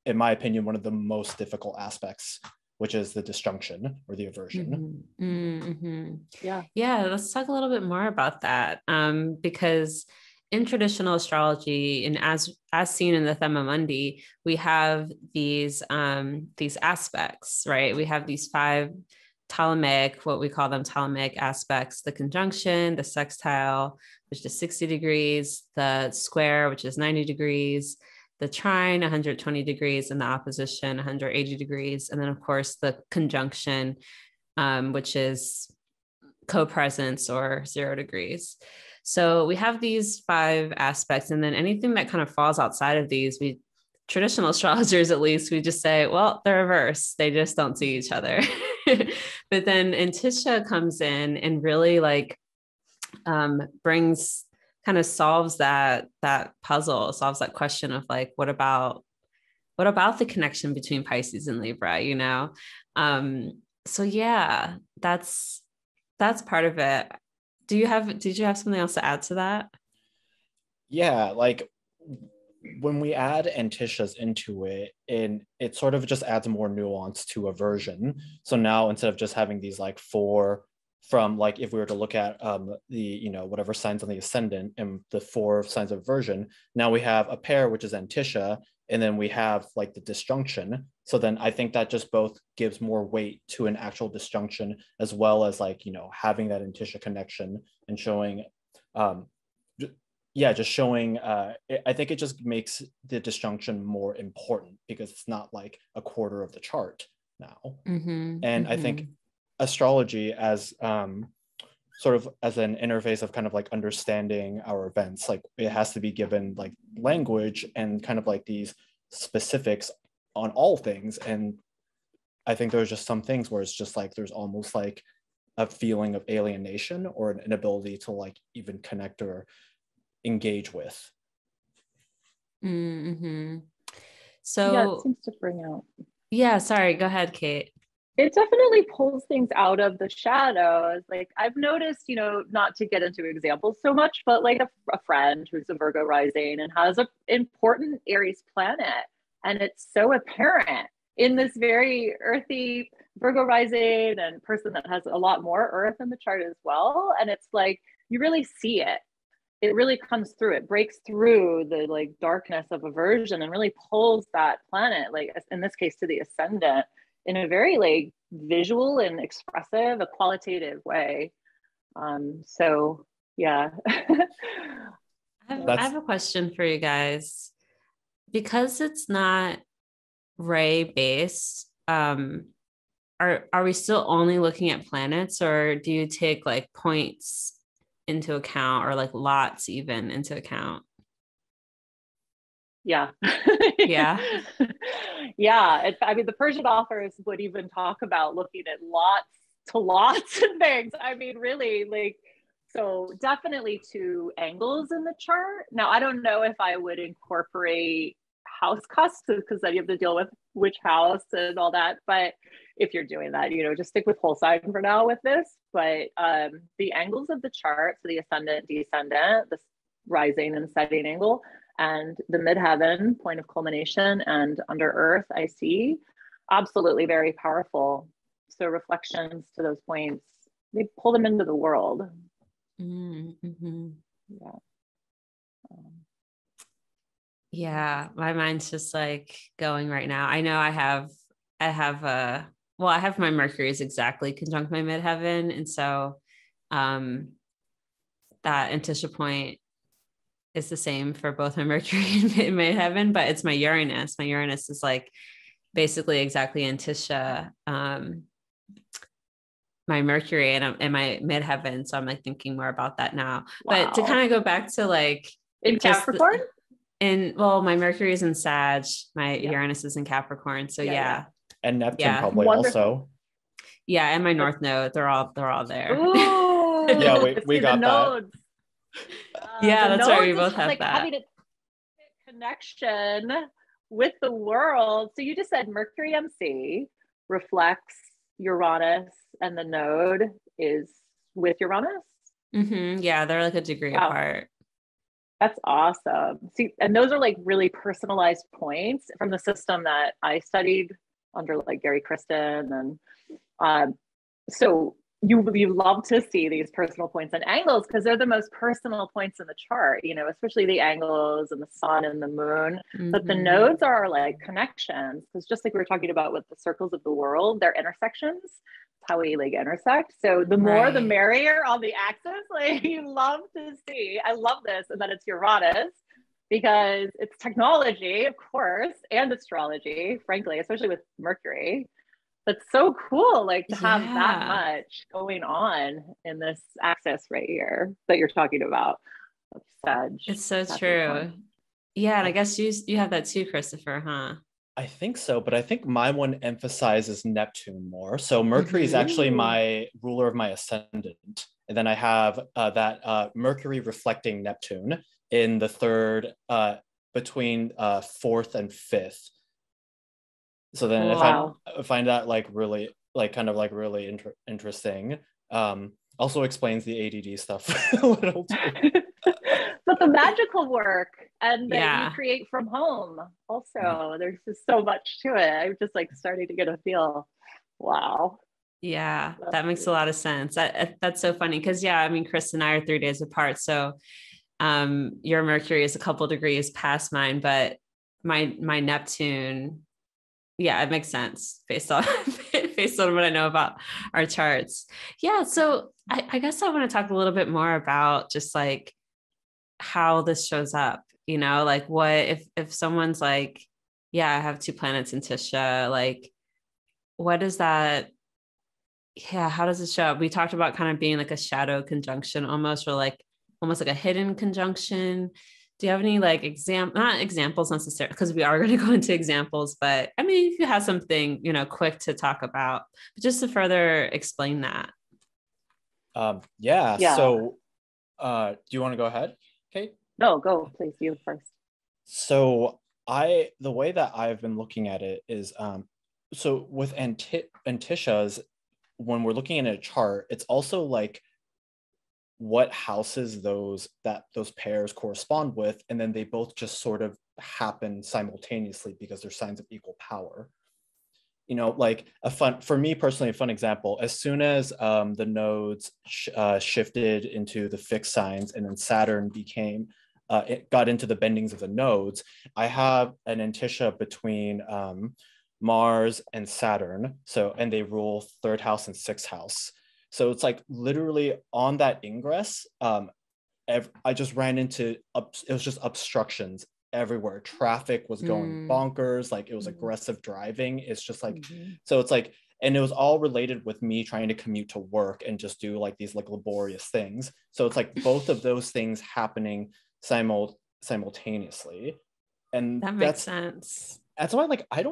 in my opinion, one of the most difficult aspects, which is the disjunction or the aversion. Mm-hmm. Mm-hmm. Yeah. Let's talk a little bit more about that, because in traditional astrology, and as seen in the Thema Mundi, we have these aspects, right? We have these 5 Telomeric, what we call them Telomeric aspects: the conjunction, the sextile, which is 60 degrees, the square, which is 90 degrees, the trine 120 degrees, and the opposition 180 degrees. And then of course the conjunction, which is co-presence or 0 degrees. So we have these 5 aspects, and then anything that kind of falls outside of these, we traditional astrologers, at least, we just say, well, they're reverse. They just don't see each other. But then Antiscia comes in and really like brings, kind of solves that puzzle, solves that question of like, what about the connection between Pisces and Libra, you know? So yeah, that's part of it. Did you have something else to add to that? Yeah, like when we add Anticias into it, and it sort of just adds more nuance to a version. So now instead of just having these like 4 from, like, if we were to look at the, you know, whatever signs on the ascendant and the 4 signs of version, now we have a pair, which is Antiscia, and then we have like the disjunction. So then I think that just both gives more weight to an actual disjunction, as well as like, you know, having that Antiscia connection and showing, just showing, I think it just makes the disjunction more important because it's not like a quarter of the chart now. And I think astrology as sort of as an interface of kind of like understanding our events, like it has to be given like language and kind of like these specifics on all things. And I think there's just some things where it's just like there's almost like a feeling of alienation or an inability to like even connect or engage with. So yeah, it seems to bring out. Yeah, sorry, go ahead, Kate. It definitely pulls things out of the shadows. Like I've noticed, you know, not to get into examples so much, but like a friend who's a Virgo rising and has an important Aries planet. And it's so apparent in this very earthy Virgo rising and person that has a lot more earth in the chart as well. And it's like, you really see it. It really comes through. It breaks through the like darkness of aversion and really pulls that planet, like in this case, to the ascendant, in a very like visual and expressive, a qualitative way. So yeah. I have a question for you guys. Because it's not ray based, are we still only looking at planets, or do you take like points into account, or like lots even into account? Yeah. Yeah. Yeah. I mean, the Persian authors would even talk about looking at lots and things. I mean, really, like, so definitely 2 angles in the chart. Now, I don't know if I would incorporate house cusps because then you have to deal with which house and all that. But if you're doing that, you know, just stick with whole sign for now with this. But the angles of the chart, so the ascendant, descendant, the rising and setting angle, and the midheaven, point of culmination, and under earth, I see, absolutely very powerful. So reflections to those points, they pull them into the world. Yeah. Yeah, my mind's just like going right now. I know I have my Mercury is exactly conjunct my midheaven, and so that Antiscia point is the same for both my Mercury and midheaven, but it's my Uranus. My Uranus is like basically exactly Antiscia my Mercury and my midheaven, so I'm like thinking more about that now. Wow. But to kind of go back to like in Capricorn. My Mercury is in Sag, my Uranus is in Capricorn. So yeah. And Neptune probably also. Yeah, and my North Node, they're all there. Ooh, yeah, we got that. Yeah, that's right. We both have like that. Having a connection with the world. So you just said Mercury MC reflects Uranus, and the node is with Uranus. Yeah, they're like a degree apart. That's awesome. See, and those are like really personalized points from the system that I studied under like Gary Kristen. And so you love to see these personal points and angles because they're the most personal points in the chart, you know, especially the angles and the sun and the moon. But the nodes are like connections, because just like we were talking about with the circles of the world, they're intersections. How we like intersect. So the more the merrier on the axis. Like you love to see. I love this. And then it's Uranus because it's technology, of course, and astrology, frankly, especially with Mercury. That's so cool, like to have that Yeah, much going on in this axis right here that you're talking about of Sag, it's so Capricorn. true. Yeah, and I I, guess you have that too, Christopher, huh? I think so, but I think my one emphasizes Neptune more. So Mercury is Mm-hmm. actually Ooh, my ruler of my ascendant. And then I have that Mercury reflecting Neptune in the third, between fourth and fifth. So then wow. I find that like really, like kind of like really interesting. Also explains the ADD stuff a little too. But the magical work and that you Yeah. create from home also, there's just so much to it. I'm just like starting to get a feel. Wow. Yeah, That's that makes a lot of sense. That's so funny because yeah, I mean, Chris and I are 3 days apart, so your Mercury is a couple degrees past mine, but my Neptune, yeah, it makes sense based on based on what I know about our charts. Yeah, so I guess I want to talk a little bit more about just like how this shows up, like what if someone's like, yeah, I have two planets in Tisha, like what is that? Yeah, how does it show up? We talked about kind of being like a shadow conjunction almost, or like almost like a hidden conjunction. Do you have any like not examples necessarily, because we are going to go into examples, but I mean, if you have something, quick to talk about, but just to further explain that. Yeah. Yeah. So do you want to go ahead, Kate? No, go please, you first. So the way that I've been looking at it is so with Anticia's, when we're looking at a chart, it's also like what houses those pairs correspond with, and then they both just sort of happen simultaneously because they're signs of equal power. Like for me personally, a fun example, as soon as the nodes shifted into the fixed signs and then Saturn became it got into the bendings of the nodes, I have an Antiscia between Mars and Saturn, and they rule third house and sixth house. So it's like literally on that ingress, I just ran into it was just obstructions everywhere. Traffic was going Mm, bonkers, like it was Mhm. aggressive driving. It's just like, Mhm. so it's like, and it was all related with me trying to commute to work and just do like these like laborious things. So it's like both of those things happening simultaneously. And that makes sense. that's why like I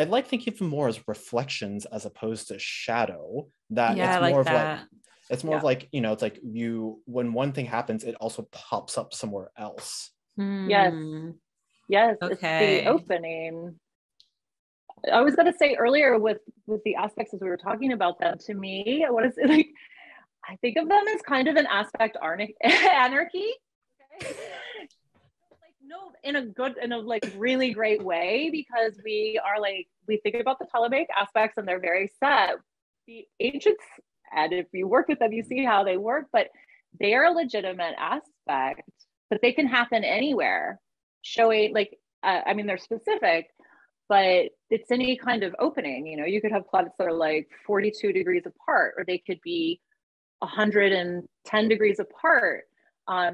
like thinking of them more as reflections as opposed to shadow. That Yeah, I like that. it's more of Yeah. like, it's like when one thing happens, it also pops up somewhere else. Yes. Hmm. Yes. It's the Okay. opening. I was going to say earlier with the aspects as we were talking about them, to me, what is it like? I think of them as kind of an aspect anarchy. Okay. Like no, in a like really great way, because we think about the Telomeric aspects and they're very set. The ancients, and if you work with them, you see how they work, but they are a legitimate aspect, but they can happen anywhere. Showing like, I mean, they're specific, but it's any kind of opening. You could have planets that are like 42 degrees apart, or they could be 110 degrees apart.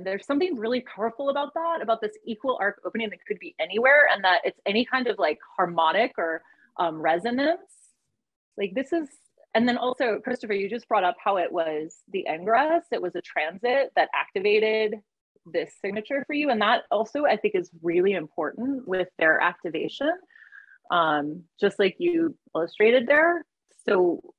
There's something really powerful about this equal arc opening that could be anywhere, and that it's any kind of like harmonic or resonance. Like this is, and then also, Christopher, you just brought up how it was the ingress, it was a transit that activated this signature for you. And that also, I think, is really important with their activation, just like you illustrated there. So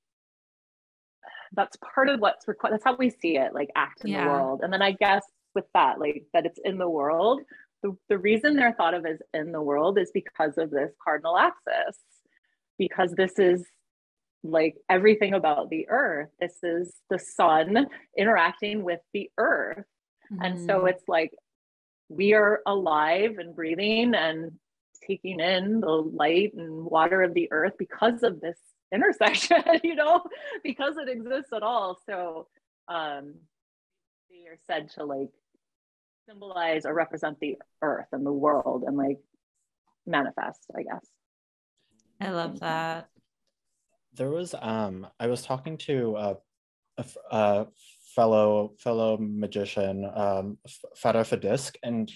that's part of what's required. That's how we see it, like act in the Yeah. world. And then I guess with that, like that it's in the world, the reason they're thought of as in the world is because of this cardinal axis, because this is like everything about the earth. This is the sun interacting with the earth. And so Mhm. it's like we are alive and breathing and taking in the light and water of the earth because of this intersection, because it exists at all. So they are said to like symbolize or represent the earth and the world and like manifest, I guess. I love Things manifest. that. There was I was talking to a fellow magician, Farah Fadisk, and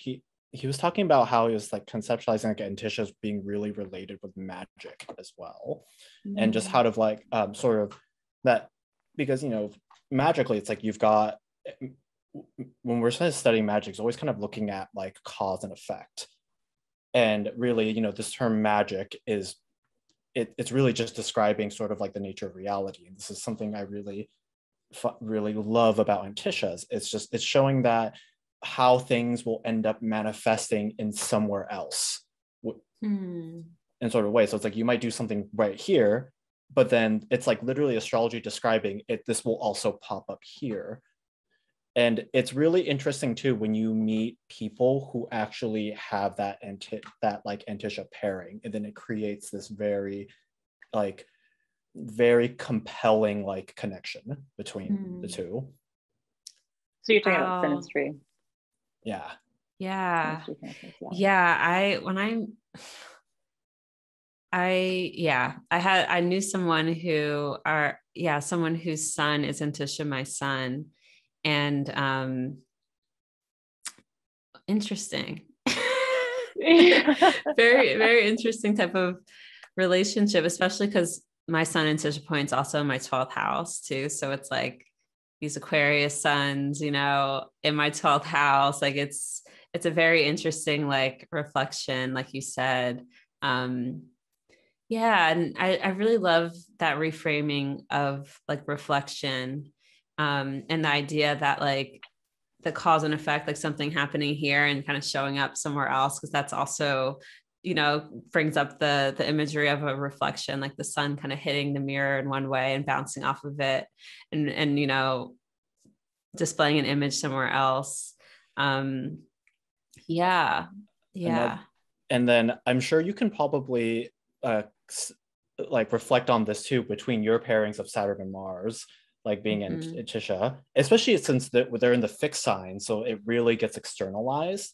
he was talking about how he was like conceptualizing like Antiscia as being really related with magic as well, and just how to like sort of that, because magically it's like you've got, when we're studying magic, it's always kind of looking at like cause and effect, and really this term magic is it's really just describing sort of like the nature of reality, and this is something I really love about Antiscia. It's showing that how things will end up manifesting in somewhere else in sort of way. So it's like you might do something right here, but then it's like literally astrology describing it, this will also pop up here. And it's really interesting too when you meet people who actually have that like Antiscia pairing, and then it creates this very compelling like connection between the two. So you're talking about synastry. Yeah. Yeah. I knew someone whose sun is Antiscia, my son. And interesting. Very, very interesting type of relationship, especially because my sun Antiscia points also in my 12th house too. So it's like these Aquarius suns, in my 12th house. Like it's a very interesting like reflection, like you said. And I really love that reframing of like reflection, and the idea that like the cause and effect, like something happening here and kind of showing up somewhere else, because that's also brings up the imagery of a reflection, like the sun kind of hitting the mirror in one way and bouncing off of it, and displaying an image somewhere else. And then I'm sure you can probably like reflect on this too, between your pairings of Saturn and Mars, like being in Antiscia, especially since they're in the fixed sign, so it really gets externalized.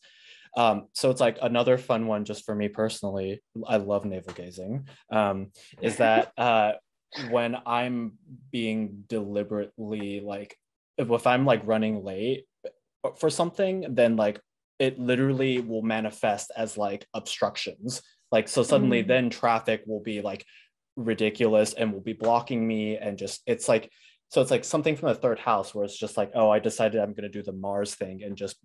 So it's like another fun one just for me personally. I love navel gazing. Is that when I'm being deliberately like, if I'm like running late for something, then like it literally will manifest as like obstructions. Like, so suddenly then traffic will be like ridiculous and will be blocking me, and just it's like something from the third house where it's just like, oh, I decided I'm going to do the Mars thing and just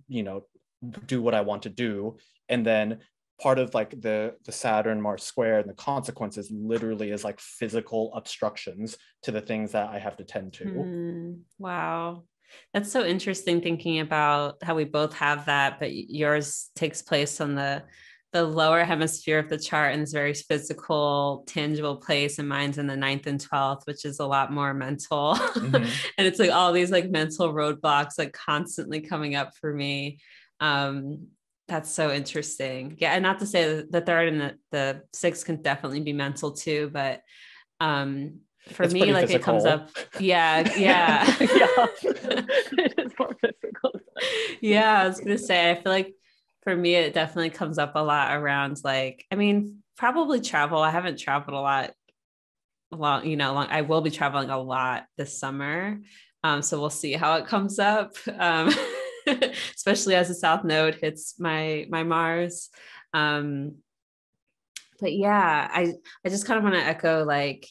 do what I want to do, and then part of like the Saturn Mars square and the consequences literally is like physical obstructions to the things that I have to tend to. Wow, that's so interesting, thinking about how we both have that, but yours takes place on the lower hemisphere of the chart in this very physical, tangible place, and mine's in the 9th and 12th, which is a lot more mental. And it's like all these like mental roadblocks like constantly coming up for me. That's so interesting. Yeah. And not to say that the 3rd and the 6th can definitely be mental too, but for it's me, like physical. It comes up. Yeah. It is more physical. Yeah. I was going to say, I feel like for me, it definitely comes up a lot around like, I mean, probably travel. I haven't traveled a lot. I will be traveling a lot this summer. So we'll see how it comes up. Especially as the South Node hits my Mars. But yeah, I just kind of want to echo like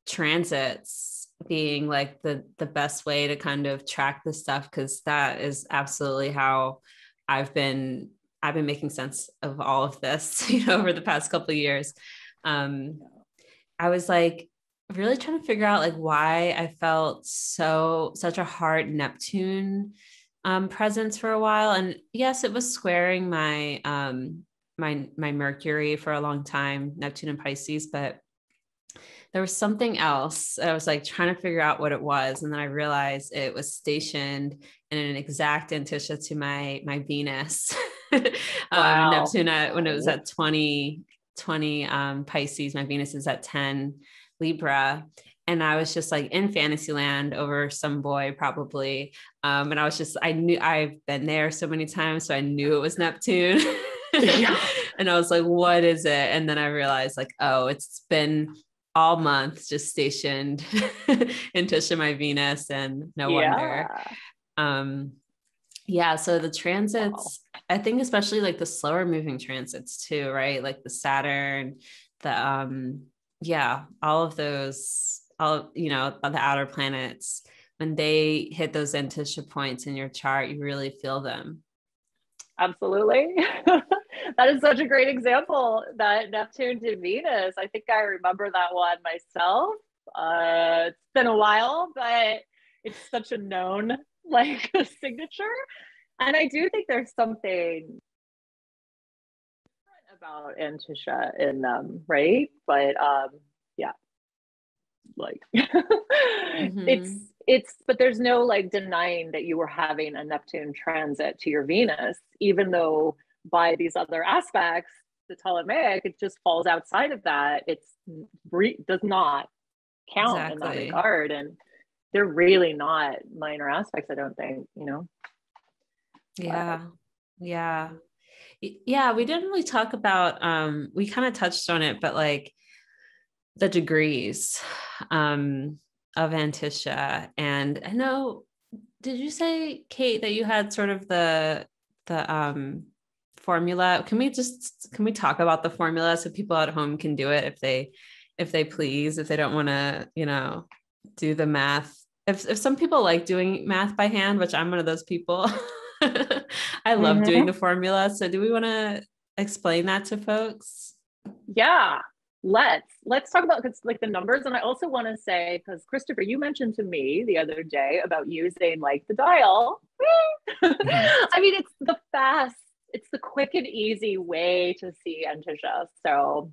transits being like the best way to kind of track this stuff, because that is absolutely how I've been making sense of all of this, over the past couple of years. I was like really trying to figure out like why I felt such a hard Neptune presence for a while. And yes, it was squaring my my Mercury for a long time, Neptune and Pisces, but there was something else. I was like trying to figure out what it was. And then I realized it was stationed in an exact Antiscia to my Venus. Wow. Neptune when it was at 20 Pisces, my Venus is at 10 Libra. And I was just like in Fantasyland over some boy probably. And I knew I've been there so many times. So I knew it was Neptune. And I was like, what is it? And then I realized like, oh, it's been all month just stationed into my Venus, and no wonder. So the transits, I think especially like the slower moving transits too, right? Like the Saturn, the yeah, all of those, all, you know, the outer planets, when they hit those Antiscia points in your chart, you really feel them. Absolutely. That is such a great example, that Neptune to Venus. I think I remember that one myself. It's been a while, but it's such a known like signature. And I do think there's something about Antiscia in them, right? But yeah, like it's but there's no like denying that you were having a Neptune transit to your Venus, even though by these other aspects, the Telomeric, it just falls outside of that. It's does not count in that regard, and they're really not minor aspects, I don't think, you know. Yeah. Yeah. Yeah, we didn't really talk about we kind of touched on it, but like the degrees of Antiscia. And I know, did you say, Kate, that you had sort of the formula? Can we talk about the formula so people at home can do it if they please, if they don't want to, you know, do the math. If some people like doing math by hand, which I'm one of those people, I love doing the formula. So do we want to explain that to folks? Yeah, let's talk about like the numbers. And I also want to say, because Christopher, you mentioned to me the other day about using like the dial. I mean, it's the quick and easy way to see Antiscia. So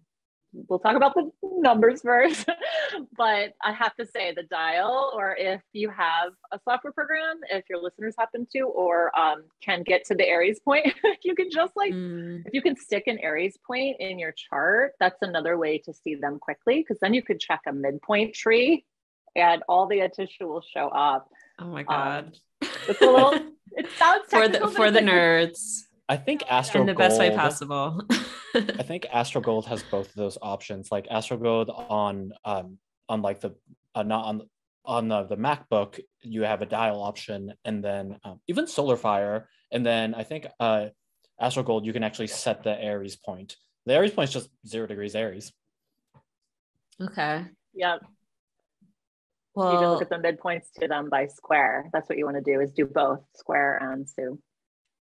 we'll talk about the numbers first. But I have to say, the dial, or if you have a software program, if your listeners happen to, or can get to the Aries point, you can just like, if you can stick an Aries point in your chart, that's another way to see them quickly, because then you could check a midpoint tree and all the Antiscia will show up. Oh my God. It's a little, it sounds technical, for the nerds. I think Astro in the best way possible. I think Astro Gold has both of those options. Like Astro Gold on like the not on the MacBook, you have a dial option, and then even Solar Fire, and then I think Astro Gold you can actually set the Aries point. The Aries point is just 0 degrees Aries. Okay. Yeah. Well, you can look at the midpoints to them by square. That's what you want to do, is do both square and so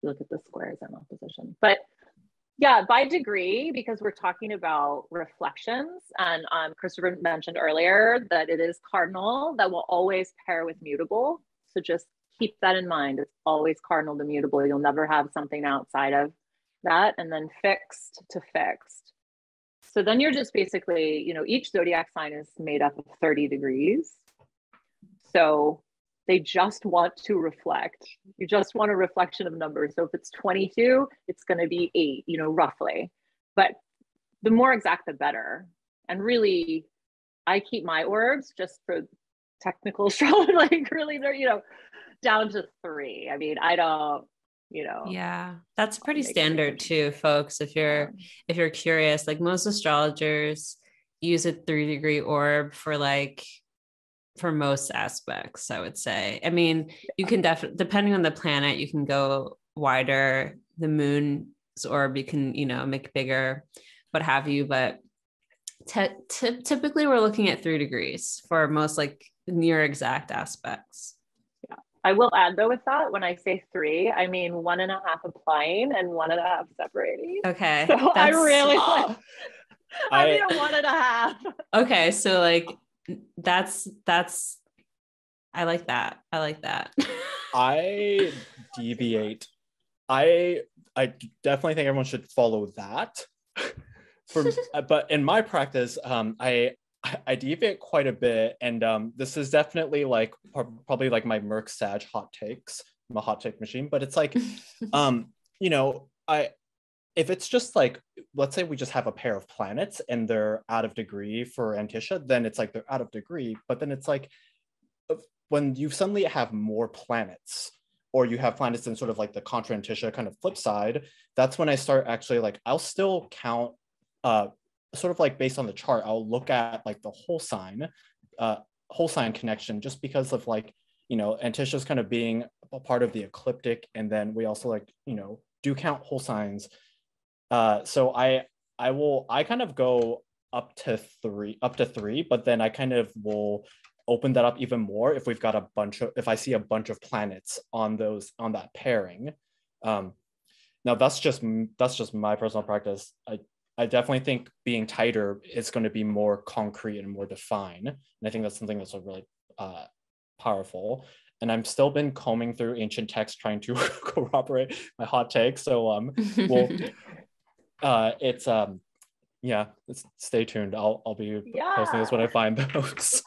look at the squares in opposition. But yeah, by degree, because we're talking about reflections, and Christopher mentioned earlier that it is cardinal that will always pair with mutable. So just keep that in mind. It's always cardinal to mutable. You'll never have something outside of that. And then fixed to fixed. So then you're just basically, you know, each zodiac sign is made up of 30 degrees. So they just want to reflect. You just want a reflection of numbers. So if it's 22, it's going to be 8, you know, roughly. But the more exact, the better. And really, I keep my orbs just for technical astrology, like really, they're, you know, down to 3. I mean, I don't, you know. Yeah, that's pretty standard too, folks. If you're curious, like most astrologers use a 3-degree orb for most aspects, I would say. I mean, you can definitely, depending on the planet, you can go wider. The moon's orb, you can, you know, make bigger, what have you. But typically we're looking at 3 degrees for most like near exact aspects. Yeah. I will add though with that, when I say 3, I mean 1.5 applying and 1.5 separating. Okay. So I really I mean a 1.5. Okay. So like, that's I like that. I deviate. I definitely think everyone should follow that. But in my practice, I deviate quite a bit, and this is definitely like probably like my Merc Sag hot takes. I'm a hot take machine, but it's like, you know, if it's just like, let's say we just have a pair of planets and they're out of degree for Antiscia, then it's like they're out of degree. But then it's like when you suddenly have more planets, or you have planets in sort of like the contra Antiscia kind of flip side, that's when I start actually like, I'll still count sort of like based on the chart, I'll look at like the whole sign connection, just because of like, you know, Antiscia is kind of being a part of the ecliptic. And then we also like, you know, do count whole signs. So I kind of go up to three, but then I kind of will open that up even more if we've got if I see a bunch of planets on that pairing. Now that's just my personal practice. I definitely think being tighter is going to be more concrete and more defined. And I think that's something that's really powerful. And I'm still been combing through ancient texts trying to corroborate my hot take. So stay tuned. I'll be posting this when I find those.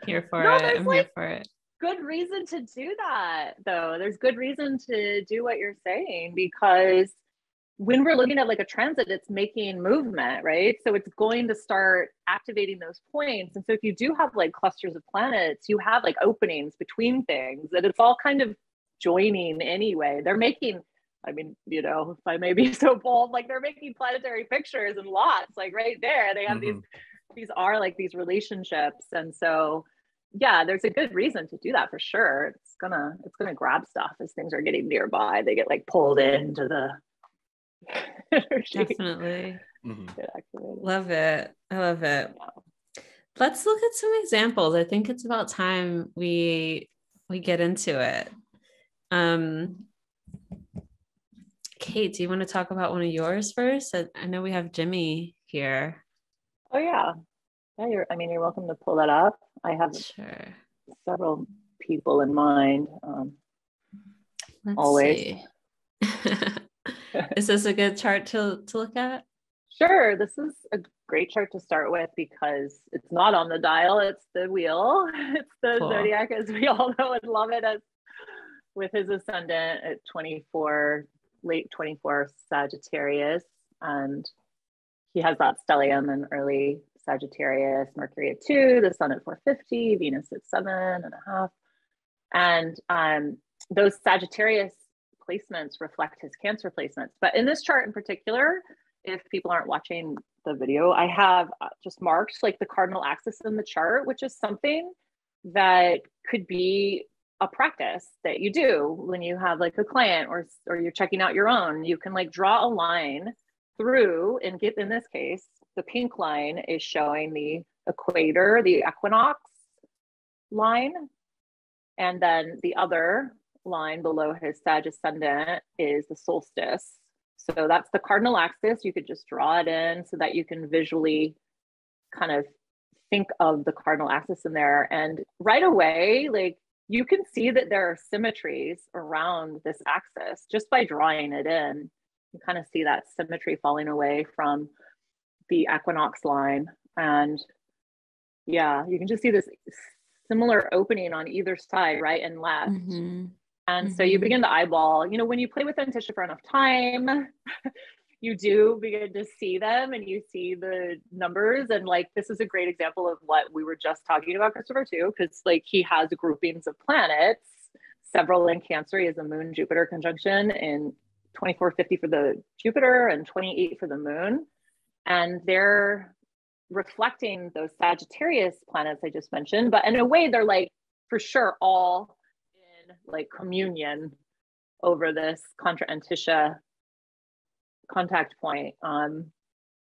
Here for it. I'm here for it. Good reason to do that, though. There's good reason to do what you're saying, because when we're looking at like a transit, it's making movement, right? So it's going to start activating those points. And so if you do have like clusters of planets, you have like openings between things, that it's all kind of joining anyway. They're making, I mean, you know, if I may be so bold, like they're making planetary pictures and lots, like right there. They have these are like these relationships. And so yeah, there's a good reason to do that for sure. It's gonna grab stuff as things are getting nearby. They get like pulled into the energy. Definitely. Love it. I love it. Yeah. Let's look at some examples. I think it's about time we get into it. Kate, do you want to talk about one of yours first? I know we have Jimmy here. Oh yeah. Yeah, you're welcome to pull that up. I have several people in mind. Let's always. See. Is this a good chart to look at? Sure. This is a great chart to start with because it's not on the dial, it's the wheel. It's the zodiac, as we all know and love it, as with his ascendant at 24, late 24 Sagittarius. And he has that stellium in early Sagittarius, Mercury at 2, the sun at 450, Venus at 7.5. And those Sagittarius placements reflect his Cancer placements. But in this chart in particular, if people aren't watching the video, I have just marked like the cardinal axis in the chart, which is something that could be a practice that you do when you have like a client or you're checking out your own. You can like draw a line through, and get, in this case, the pink line is showing the equator, the equinox line. And then the other line below his Sag ascendant is the solstice. So that's the cardinal axis. You could just draw it in so that you can visually kind of think of the cardinal axis in there. And right away, like you can see that there are symmetries around this axis just by drawing it in. You kind of see that symmetry falling away from the equinox line. And yeah, you can just see this similar opening on either side, right and left. And so you begin to eyeball, you know, when you play with Antiscia for enough time, you do begin to see them and you see the numbers. And like, this is a great example of what we were just talking about, Christopher, too, because like he has groupings of planets, several in Cancer. He has a Moon Jupiter conjunction in 2450 for the Jupiter and 28 for the Moon. And they're reflecting those Sagittarius planets I just mentioned, but in a way they're like for sure all in like communion over this contra Antiscia contact point. And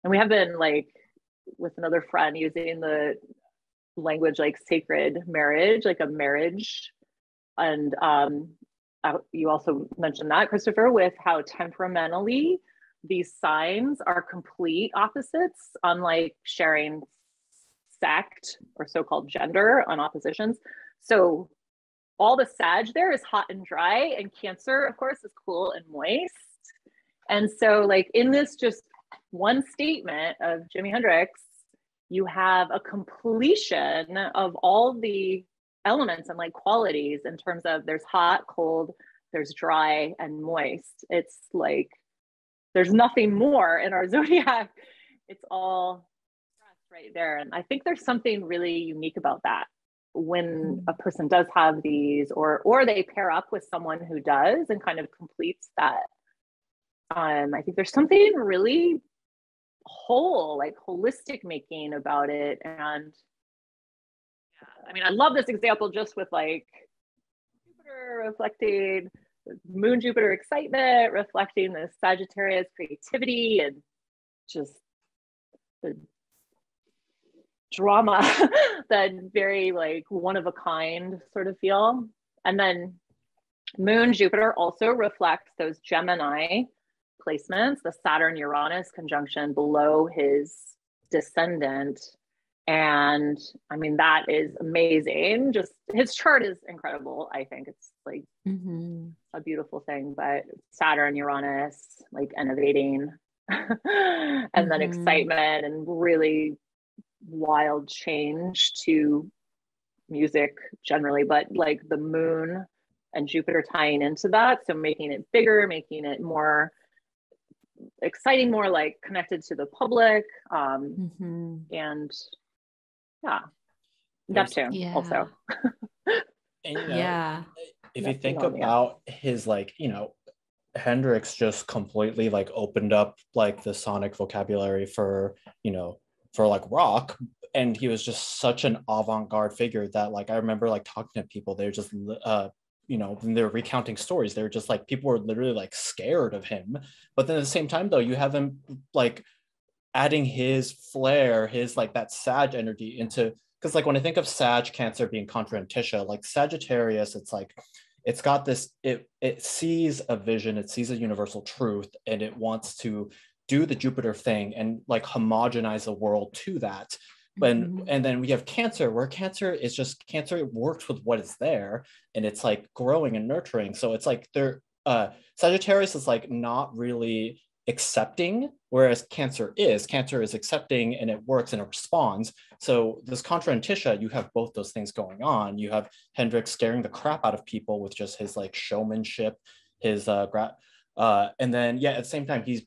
we have been like with another friend using the language like sacred marriage, like a marriage. And you also mentioned that, Christopher, with how temperamentally these signs are complete opposites, unlike sharing sect or so-called gender on oppositions. So all the Sag there is hot and dry, and Cancer, of course, is cool and moist. And so like in this just one statement of Jimi Hendrix, you have a completion of all the elements and like qualities in terms of there's hot, cold, there's dry and moist. It's like, there's nothing more in our zodiac. It's all right there. And I think there's something really unique about that when a person does have these, or they pair up with someone who does and kind of completes that. I think there's something really whole, like holistic making about it. And yeah, I mean, I love this example just with like Jupiter reflecting Moon Jupiter excitement, reflecting this Sagittarius creativity and just the drama, that very like one of a kind sort of feel. And then Moon Jupiter also reflects those Gemini placements, the Saturn Uranus conjunction below his descendant. And I mean, that is amazing. Just his chart is incredible. I think it's like a beautiful thing, but Saturn, Uranus, like innovating, and then excitement and really wild change to music generally, but like the moon and Jupiter tying into that. So making it bigger, making it more exciting, more like connected to the public. And yeah, Neptune also. And if you think about his like, Hendrix just completely like opened up like the sonic vocabulary for, for like rock. And he was just such an avant-garde figure that like, I remember like talking to people, they're just, when they're recounting stories, they're just like, people were literally like scared of him. But then at the same time though, you have him like adding his flair, his like that Sag energy into, because like when I think of Sag Cancer being contra Antiscia, like Sagittarius, it's like, it's got this, it sees a vision, it sees a universal truth, and it wants to do the Jupiter thing and like homogenize the world to that. And then we have Cancer, where Cancer works with what is there, and it's like growing and nurturing. So it's like Sagittarius is like not really accepting, whereas Cancer is accepting, and it works and it responds. So this contra Antiscia, you have both those things going on. You have Hendrix scaring the crap out of people with just his like showmanship, his and then at the same time he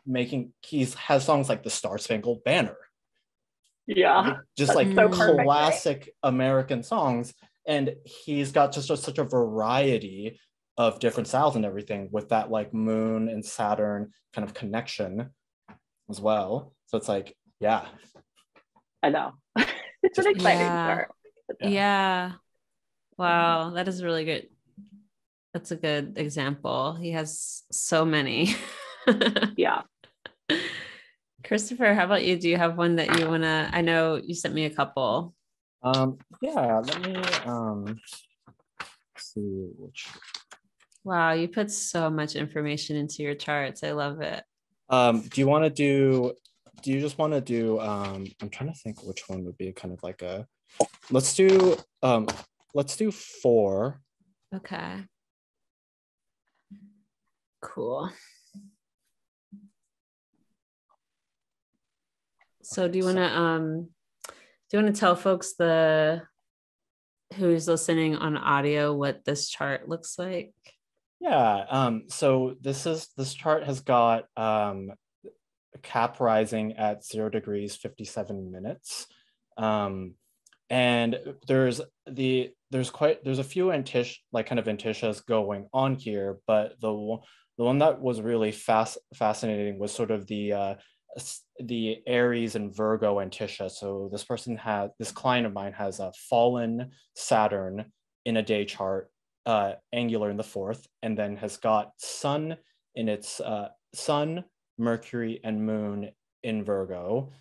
has songs like the Star Spangled Banner, just like so classic perfect, right? American songs, and he's got just such a variety of different styles and everything with that like Moon and Saturn kind of connection as well. So it's like, I know. It's an exciting start. Wow, that is really good. That's a good example. He has so many. Christopher, how about you? Do you have one that you want to, I know you sent me a couple. Let me see which. Wow, you put so much information into your charts. I love it. Do you just want to do, I'm trying to think which one would be kind of like let's do 4. Okay. Cool. So do you want to tell folks who's listening on audio what this chart looks like? So this chart has got Cap rising at 0 degrees 57 minutes, and there's a few Anticias going on here, but the one that was really fascinating was sort of the Aries and Virgo Antiscia. So this client of mine has a fallen Saturn in a day chart, angular in the 4th, and then has got Sun in its Sun, Mercury, and Moon in Virgo.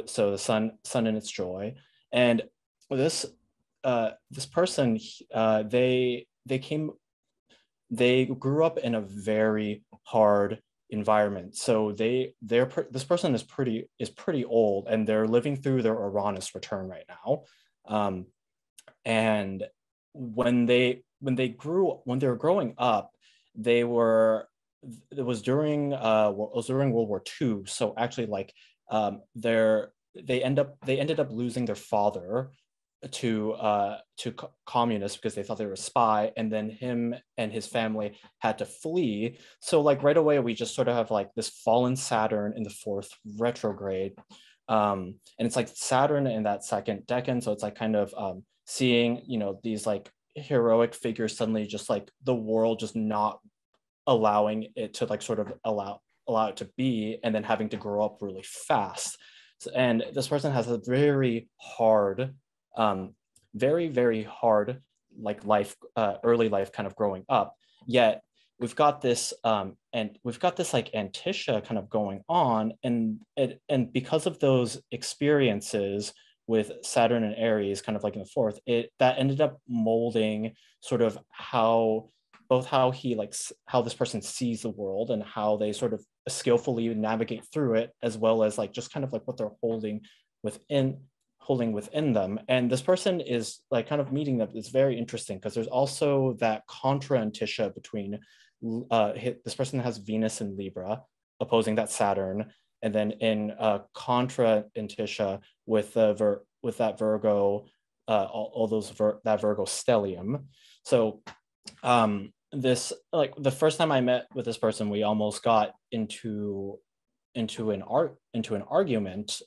So the Sun in its joy, and this person, they grew up in a very hard environment. So this person is pretty old, and they're living through their Uranus return right now. And when they were growing up, it was during World War II. So actually, like they ended up losing their father to communists because they thought they were a spy, and then him and his family had to flee. So like right away we just sort of have like this fallen Saturn in the 4th retrograde, and it's like Saturn in that 2nd decan. So it's like kind of seeing these like heroic figures suddenly just like the world just not allowing it to like sort of allow it to be, and then having to grow up really fast. And this person has a very hard very, very hard like life, early life kind of growing up. Yet we've got this and we've got this like Antiscia kind of going on, and because of those experiences with Saturn and Aries kind of like in the fourth, that ended up molding sort of how how this person sees the world and how they sort of skillfully navigate through it, as well as like just kind of like what they're holding within them. And this person is like kind of meeting them. It's very interesting because there's also that contra Antiscia between this person has Venus in Libra opposing that Saturn, and then in contra Antiscia with that Virgo, that Virgo stellium. So this, like the first time I met with this person, we almost got into an argument.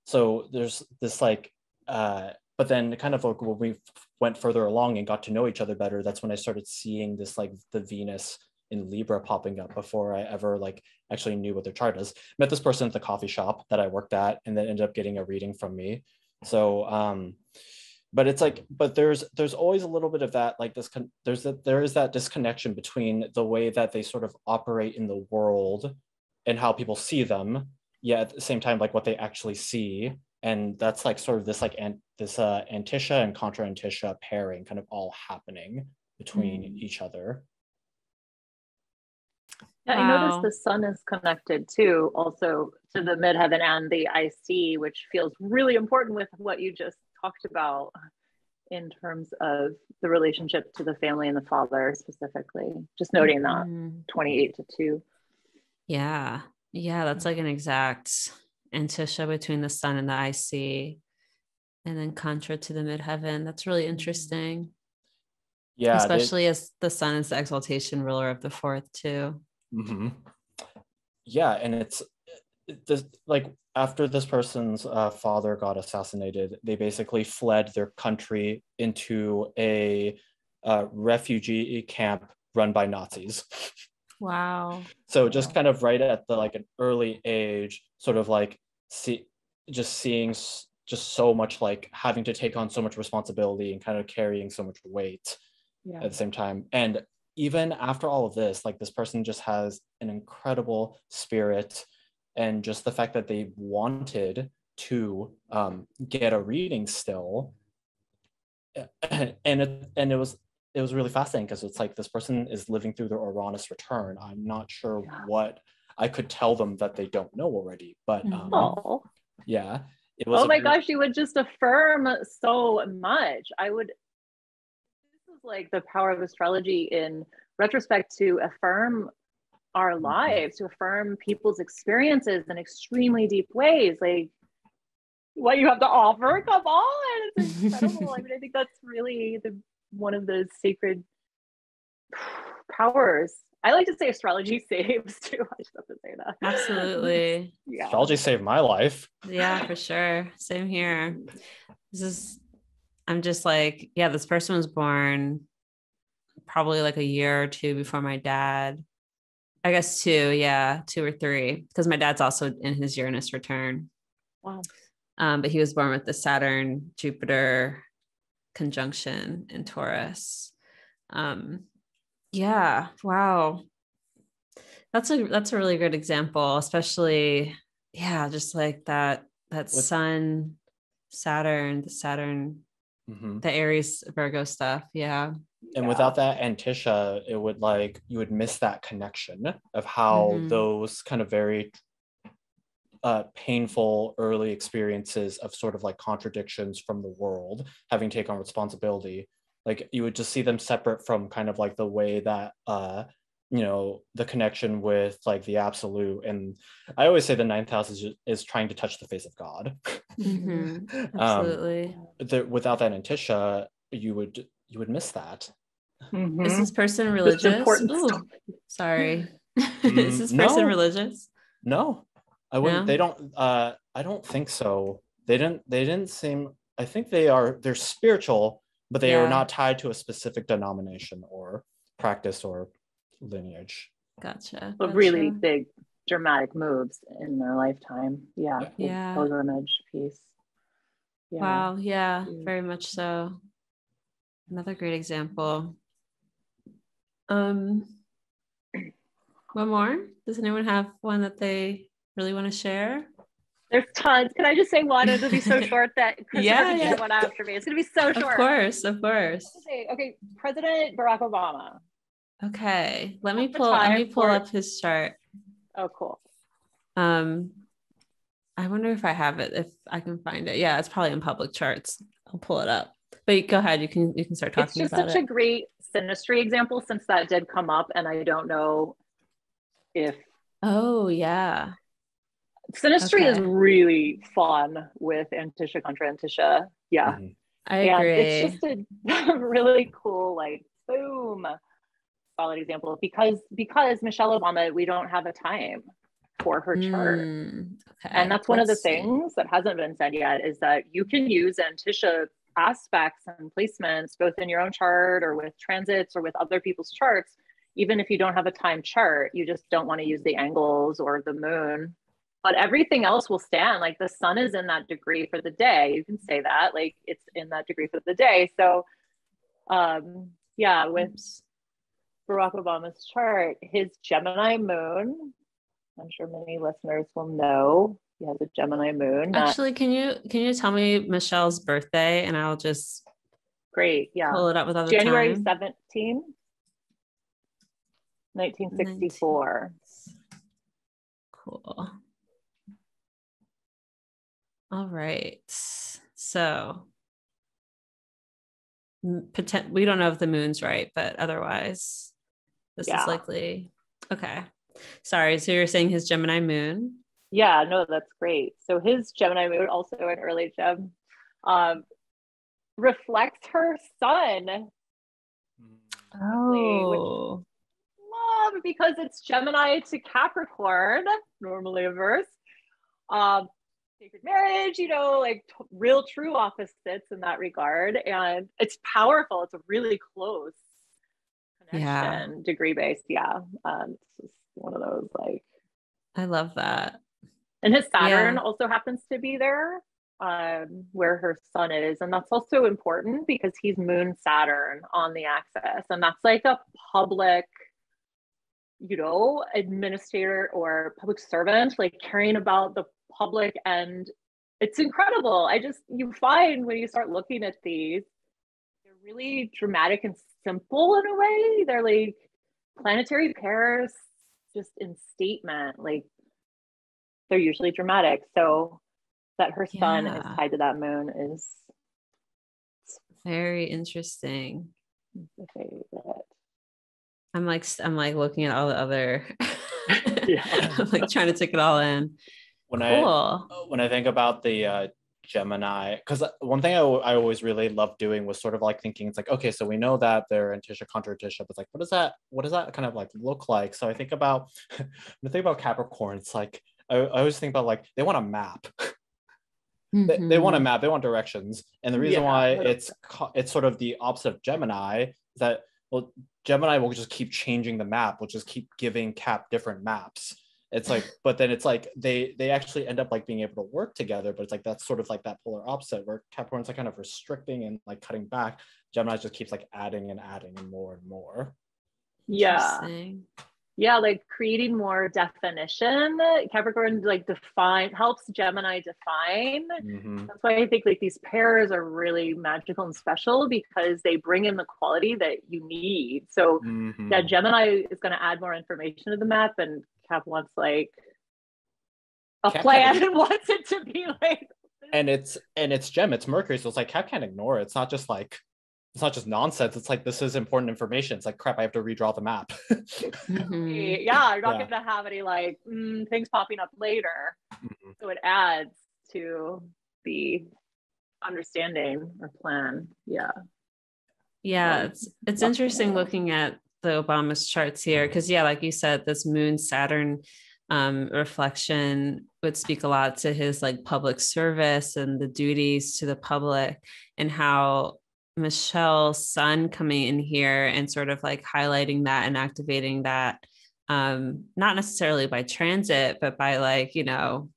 So there's this like but then kind of like when we went further along and got to know each other better, that's when I started seeing this like the Venus in Libra popping up before I ever like actually knew what their chart is. Met this person at the coffee shop that I worked at, and then ended up getting a reading from me. So but it's like, but there's always a little bit of that, like there is that disconnection between the way that they sort of operate in the world and how people see them, yet at the same time like what they actually see. And that's like sort of this like Antiscia and contra Antiscia pairing kind of all happening between each other. Yeah, I noticed the sun is connected too, also to the midheaven and the IC, which feels really important with what you just talked about in terms of the relationship to the family and the father specifically. Just noting that 28-2. Yeah, that's like an exact Antiscia between the sun and the IC, and then contra to the midheaven. That's really interesting. Yeah, especially as the sun is the exaltation ruler of the fourth too. Mm-hmm. Yeah, and it's like after this person's father got assassinated, they basically fled their country into a refugee camp run by Nazis. Wow. So just kind of right at the like an early age, sort of like seeing just so much, like having to take on so much responsibility and kind of carrying so much weight at the same time. And even after all of this, like this person just has an incredible spirit, and just the fact that they wanted to get a reading still, and it was really fascinating because it's like this person is living through their Uranus return. I'm not sure what I could tell them that they don't know already, but yeah, it was. Oh my gosh, you would just affirm so much. This is like the power of astrology in retrospect, to affirm our lives, to affirm people's experiences in extremely deep ways. Like what you have to offer, come on, it's incredible. I mean, I think that's really one of the sacred powers. I like to say astrology saves too. I just have to say that. Absolutely. Yeah. Astrology saved my life. Yeah, for sure. Same here. I'm just like, yeah, this person was born probably like a year or two before my dad. I guess 2 or 3, because my dad's also in his Uranus return. Wow. But he was born with the Saturn Jupiter conjunction in Taurus. Yeah, wow. That's a really good example, especially just like that sun, Saturn, the Aries Virgo stuff. Yeah. And without that Antiscia, it would like you would miss that connection of how those kind of very painful early experiences of sort of like contradictions from the world, having to take on responsibility, like you would just see them separate from kind of like the way that the connection with like the absolute. And I always say the ninth house is trying to touch the face of God. Absolutely. Without that Antiscia, you would miss that. Is this person religious? Ooh, sorry. Is this person religious? No, I wouldn't. No? They don't. I don't think so. They didn't seem. I think they're spiritual, but they are not tied to a specific denomination or practice or lineage. Gotcha. But really big dramatic moves in their lifetime. Yeah. Pilgrimage piece. Yeah. Wow. Yeah. Very much so. Another great example. One more? Does anyone have one that they really want to share? There's tons. Can I just say one? It'll be so short that Christopher can Yeah. share one after me. It's going to be so short. Of course. Okay. President Barack Obama. Okay. Let me pull up his chart. Oh, cool. I wonder if I have it, if I can find it. Yeah, it's probably in public charts. I'll pull it up. But go ahead. You can start talking about it. It's just such a great synastry example, since that did come up, and I don't know if. Oh yeah. Synastry is really fun with Antiscia contra Antiscia. Yeah. Mm-hmm. I agree. It's just a really cool, like, boom, solid example, because Michelle Obama, we don't have a time for her chart. Okay. And that's one of the things that hasn't been said yet, is that you can use Antiscia aspects and placements both in your own chart or with transits or with other people's charts, even if you don't have a time chart. You just don't want to use the angles or the moon, but everything else will stand. Like the sun is in that degree for the day. You can say that, like, it's in that degree for the day. So with Barack Obama's chart, his Gemini moon, I'm sure many listeners will know he has a Gemini moon. Actually, can you tell me Michelle's birthday, and I'll just pull it up with all the January time. 17, 1964. Cool. All right. So we don't know if the moon's right, but otherwise this is likely. Okay. Sorry. So you're saying his Gemini moon? Yeah, no, that's great. So his Gemini moon, also an early gem, reflects her sun. Oh. Love, because it's Gemini to Capricorn, normally averse. Sacred marriage, like real true opposites in that regard. And it's powerful. It's a really close connection, degree based. Yeah. It's just one of those, like, I love that. And his Saturn also happens to be there, where her sun is. And that's also important because he's moon Saturn on the axis. And that's like a public, administrator or public servant, like caring about the public. And it's incredible. You find when you start looking at these, they're really dramatic and simple in a way. They're like planetary pairs, just in statement, like they're usually dramatic. So that her sun is tied to that moon is very interesting. My favorite. I'm like looking at all the other I'm like trying to take it all in. When I think about the Gemini, because one thing I always really loved doing was sort of like thinking, it's like, okay, so we know that they're Antiscia contra Antiscia, but like, what does that kind of like look like? So I think about when I think about Capricorn, it's like I always think about, like, they want a map. They want a map, they want directions. And the reason why it's sort of the opposite of Gemini is that, well, Gemini will just keep changing the map, will just keep giving Cap different maps. It's like, but then it's like they actually end up like being able to work together, but it's like that's sort of like that polar opposite, where Capricorn's like kind of restricting and like cutting back. Gemini just keeps like adding and more and more. Yeah, like creating more definition. Capricorn like helps Gemini define. That's why I think like these pairs are really magical and special, because they bring in the quality that you need. So that Gemini is going to add more information to the map, and Cap wants like a plan and wants it to be like. And it's Gem, it's Mercury, so it's like Cap can't ignore it. It's not just nonsense. It's like, this is important information. It's like, crap, I have to redraw the map. Yeah, you're not going to have any like things popping up later. So it adds to the understanding or plan. It's interesting looking at the Obama's charts here, because like you said, this moon Saturn reflection would speak a lot to his like public service and the duties to the public, and how Michelle's sun coming in here and sort of like highlighting that and activating that, not necessarily by transit, but by like,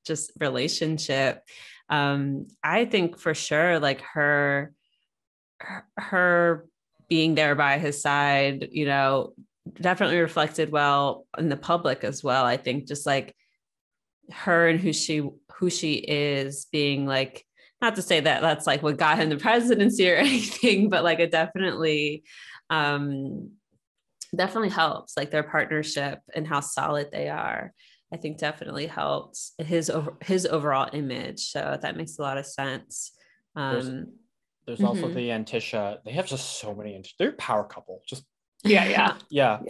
just relationship. I think for sure, like her being there by his side, definitely reflected well in the public as well. I think just like her and who she is being like, not to say that that's like what got him the presidency or anything, but like it definitely helps, like their partnership and how solid they are. I think definitely helped his overall image. So that makes a lot of sense. There's also the Antiscia. They have just so many. They're a power couple. Just yeah. Yes.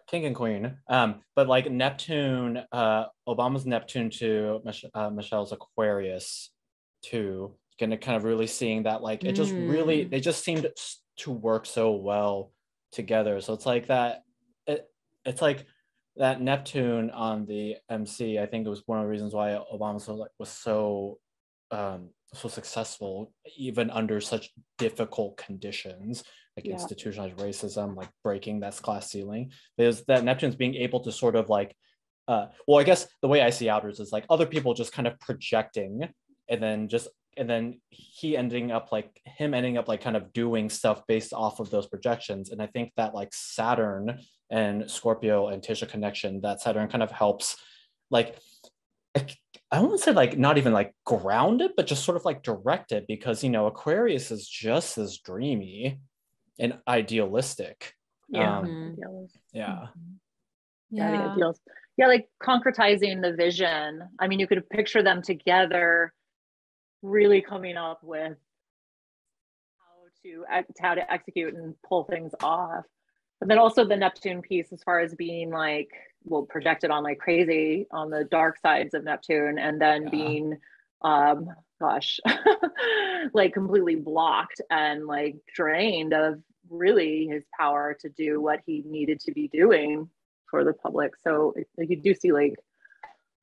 King and queen. But like Neptune, Obama's Neptune to Michelle's Aquarius too. Gonna kind of really seeing that, like it just really, they just seemed to work so well together. So it's like that. It's like that Neptune on the MC. I think it was one of the reasons why Obama was so successful, even under such difficult conditions, like institutionalized racism, like breaking that class ceiling. Is that Neptune's being able to sort of like, well, I guess the way I see outers is like other people just kind of projecting, and then he ending up like kind of doing stuff based off of those projections. And I think that like Saturn and Scorpio and Antiscia connection, that Saturn kind of helps, like, I won't say like not even like ground it, but just sort of like direct it, because, you know, Aquarius is just as dreamy and idealistic. The ideals. The ideals. Like concretizing the vision. I mean, you could picture them together, really coming up with how to execute and pull things off. But then also the Neptune piece, as far as being like, well, projected on like crazy on the dark sides of Neptune, and then being like completely blocked and like drained of really his power to do what he needed to be doing for the public. So like you do see, like,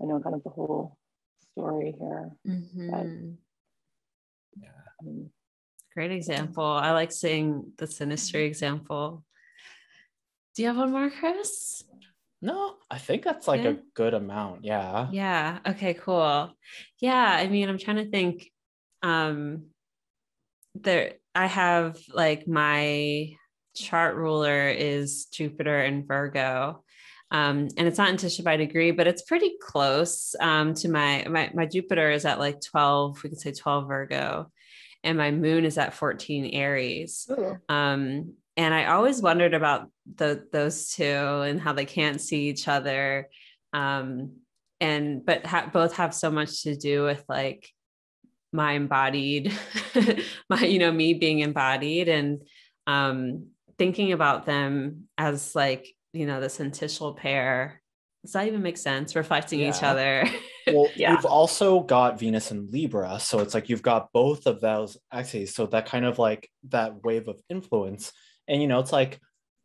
I know kind of the whole story here. Great example. I like seeing the synastry example. Do you have one more, Chris? No, I think that's like a good amount. Yeah. Okay, cool. Yeah. I mean, I'm trying to think. There, I have like my chart ruler is Jupiter and Virgo. And it's not Antiscia by degree, but it's pretty close to my Jupiter is at like 12, we could say 12 Virgo, and my moon is at 14 Aries. And I always wondered about those two and how they can't see each other. But both have so much to do with like my embodied, me being embodied, and thinking about them as like, this anticial pair. Does that even make sense? Reflecting each other. Well, you've also got Venus and Libra. So it's like you've got both of those axes. So that kind of like that wave of influence. And, it's like,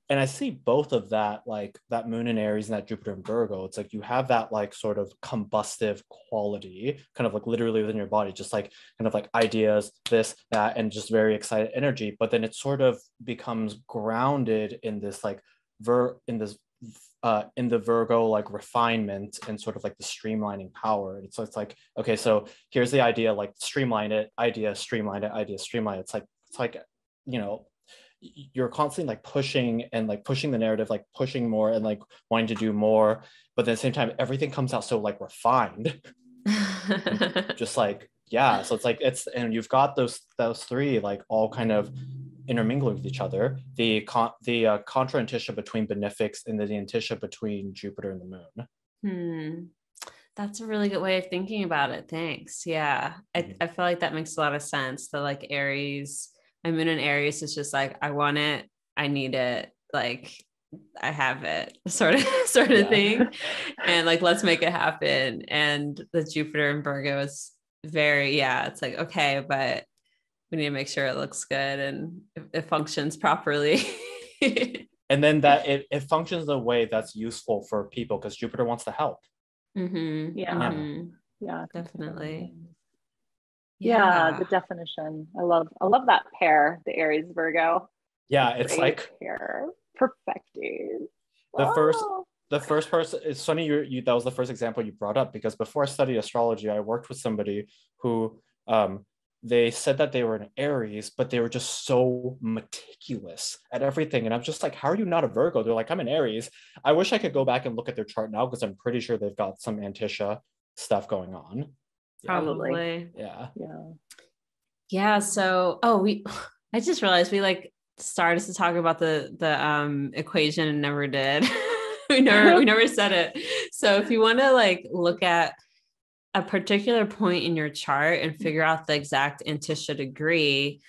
and I see both of that, like that moon in Aries and that Jupiter in Virgo. It's like you have that like sort of combustive quality, kind of like literally within your body, just like kind of like ideas, this, that, and just very excited energy. But then it sort of becomes grounded in this like in the Virgo like refinement and sort of like the streamlining power. And so it's like, okay, so here's the idea, like streamline it, idea, streamline it, idea, streamline it. It's like, you're constantly like pushing the narrative, like pushing more and like wanting to do more, but at the same time everything comes out so like refined. Just like, so it's like and you've got those three like all kind of intermingling with each other, the contra Antiscia between benefics and the Antiscia between Jupiter and the moon. That's a really good way of thinking about it. Thanks. I feel like that makes a lot of sense. The like Aries, my moon in Aries is just like, I want it, I need it, like I have it, sort of thing. And like, let's make it happen. And the Jupiter in Virgo is very, it's like, okay, but we need to make sure it looks good and it functions properly. And then that it functions in a way that's useful for people, because Jupiter wants to help. Definitely. The definition. I love that pair, the Aries Virgo. It's great like pair, perfected. The first person, it's funny you that was the first example you brought up, because before I studied astrology, I worked with somebody who they said that they were an Aries, but they were just so meticulous at everything. And I'm just like, how are you not a Virgo? They're like, I'm an Aries. I wish I could go back and look at their chart now, because I'm pretty sure they've got some Antiscia stuff going on. Probably. Yeah. Yeah. So, I just realized we like started to talk about the equation and never did. we never said it. So if you want to like look at a particular point in your chart and figure out the exact Antiscia degree,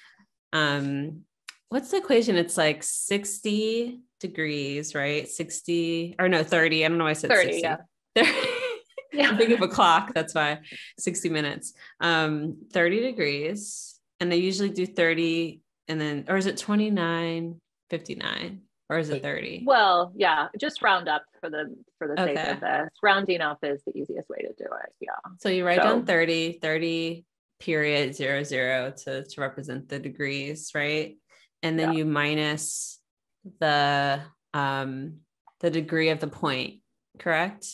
what's the equation? It's like 60 degrees, right? 30. I don't know why I said 30, 60. yeah. 30. Yeah. I'm thinking of a clock. That's why 60 minutes, 30 degrees. And they usually do 30 and then, or is it 29:59 or is it 30? Well, yeah, just round up for the sake Okay. of this. Rounding up is the easiest way to do it. Yeah. So you write down 30 period 00 to represent the degrees, right? And then you minus the degree of the point, correct?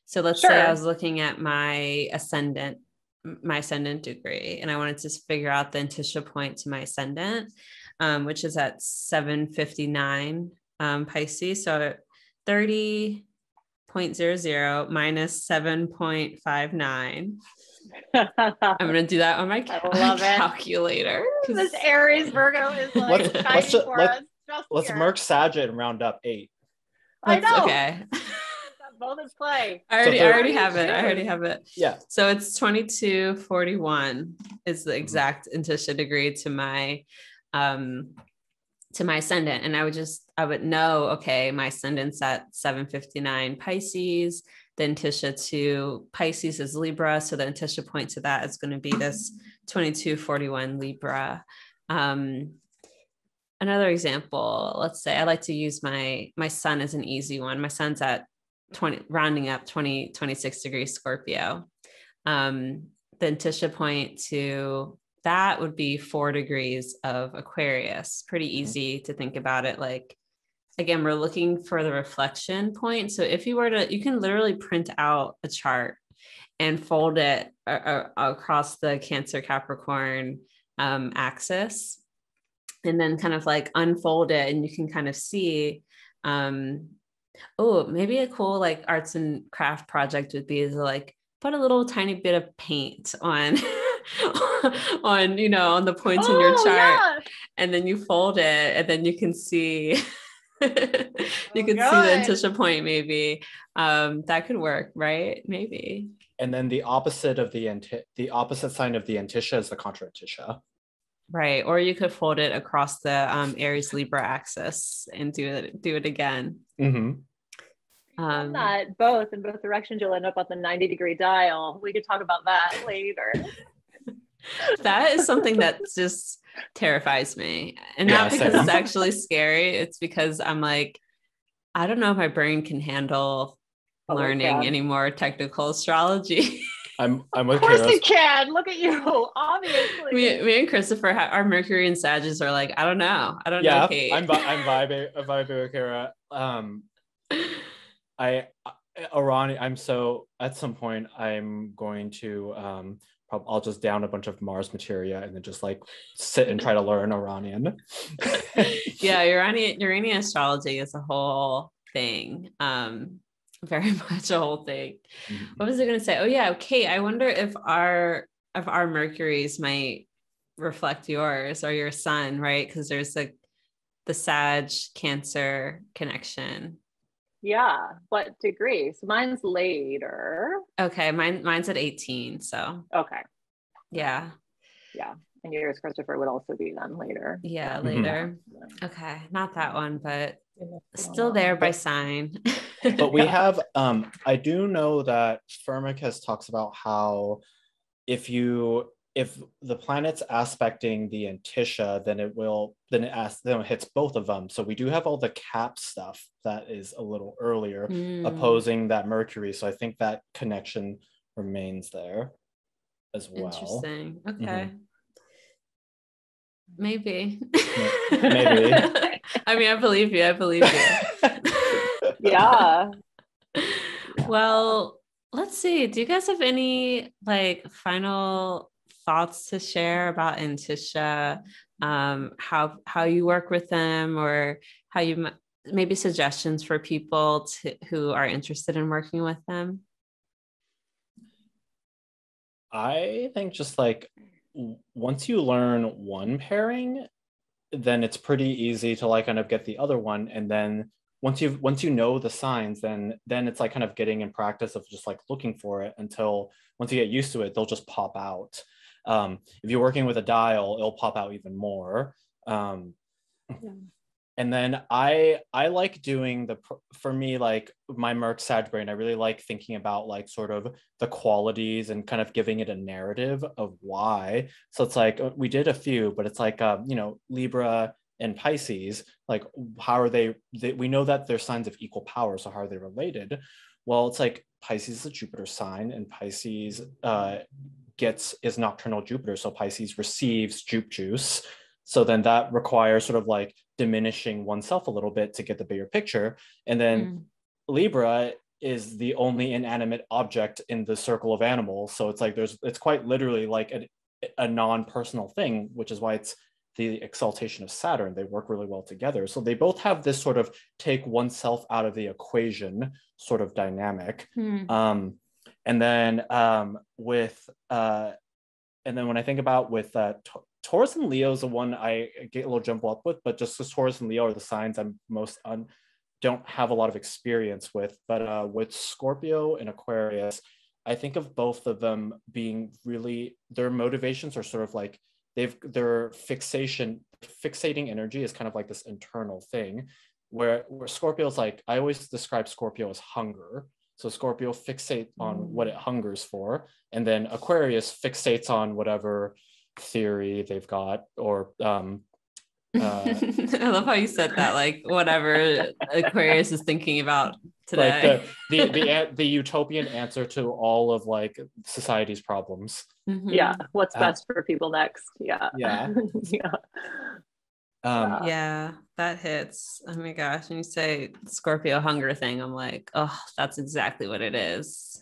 So let's say I was looking at my ascendant degree, and I wanted to figure out the Antiscia point to my ascendant, which is at 7:59 Pisces. So 30.00 minus 7.59. I'm going to do that on my calculator. This Aries Virgo is like let's merge Sagitt and round up 8. I know. Okay. Both in play. I already have it. Yeah. So it's 2241 is the exact Antiscia degree to my ascendant. And I would know, okay, my ascendant's at 7:59 Pisces. The Antiscia to Pisces is Libra. So the Antiscia point to that is going to be this 2241 Libra. Another example, let's say I like to use my sun as an easy one. My sun's at 26 degrees Scorpio. The Antiscia point to that would be 4 degrees of Aquarius. Pretty easy to think about it. Like, again, we're looking for the reflection point. So if you can literally print out a chart and fold it across the Cancer Capricorn axis, and then kind of like unfold it, and you can kind of see, maybe a cool like arts and craft project would be to like put a little tiny bit of paint on on the points in your chart, and then you fold it, and then you can see see the Antiscia point. Maybe that could work, right? Maybe. And then the opposite sign of the Antiscia is the contra Antiscia. Right. Or you could fold it across the Aries Libra axis and do it again. Mm-hmm. That both in both directions, you'll end up on the 90-degree dial. We could talk about that later. That is something that just terrifies me. And not because it's actually scary. It's because I'm like, I don't know if my brain can handle learning any more technical astrology. I'm with Of course it can. Look at you, obviously. Me and Christopher, our Mercury and Sagittarius are like, I don't know, Kate. I'm vibing with Kirah. I'm so at some point I'm going to I'll just down a bunch of Mars materia and then just like sit and try to learn Iranian. Yeah, Uranian astrology is a whole thing. Very much a whole thing. Mm-hmm. What was I going to say? Oh yeah, Kate, I wonder if our Mercuries might reflect yours or your sun, right? Because there's like the Sag Cancer connection. Yeah. What degree? So mine's later. Okay. Mine's at 18. So. Okay. Yeah. Yeah. And yours, Christopher, would also be then later. Yeah. Later. Mm-hmm. Okay. Not that one, but still there by sign. But we have, I do know that Firmicus talks about how if the planet's aspecting the Antiscia, then it hits both of them. So we do have all the Cap stuff that is a little earlier opposing that Mercury. So I think that connection remains there as well. Interesting. Okay. Mm-hmm. Maybe. I mean, I believe you. Yeah. Well, let's see. Do you guys have any like final thoughts to share about Antiscia, how you work with them, or how you maybe suggestions for people who are interested in working with them? I think just like once you learn one pairing, then it's pretty easy to like kind of get the other one. And then once you know the signs, then it's like kind of getting in practice of just like looking for it until once you get used to it, they'll just pop out. If you're working with a dial, it'll pop out even more. Yeah. And then I like doing for me, like my Merc Sag brain, I really like thinking about like sort of the qualities and kind of giving it a narrative of why. So it's like, we did a few, but it's like, Libra and Pisces, like how are they, we know that they're signs of equal power. So how are they related? Well, it's like Pisces is a Jupiter sign, and Pisces is nocturnal Jupiter. So Pisces receives Jupe juice. So then that requires sort of like diminishing oneself a little bit to get the bigger picture. And then Libra is the only inanimate object in the circle of animals. So it's like it's quite literally like a non-personal thing, which is why it's the exaltation of Saturn. They work really well together. So they both have this sort of take oneself out of the equation sort of dynamic. And then when I think about with Taurus and Leo is the one I get a little jumbled up with, but just because Taurus and Leo are the signs I'm most don't have a lot of experience with. But with Scorpio and Aquarius, I think of both of them being really, their motivations are sort of like their fixating energy is kind of like this internal thing where Scorpio's like, I always describe Scorpio as hunger. So Scorpio fixates on what it hungers for, and then Aquarius fixates on whatever theory they've got, or I love how you said that, like whatever Aquarius is thinking about today. Like the utopian answer to all of like society's problems. Yeah, what's best for people next. Yeah. Yeah. Yeah, that hits. Oh my gosh, when you say Scorpio hunger thing, I'm like, oh, that's exactly what it is.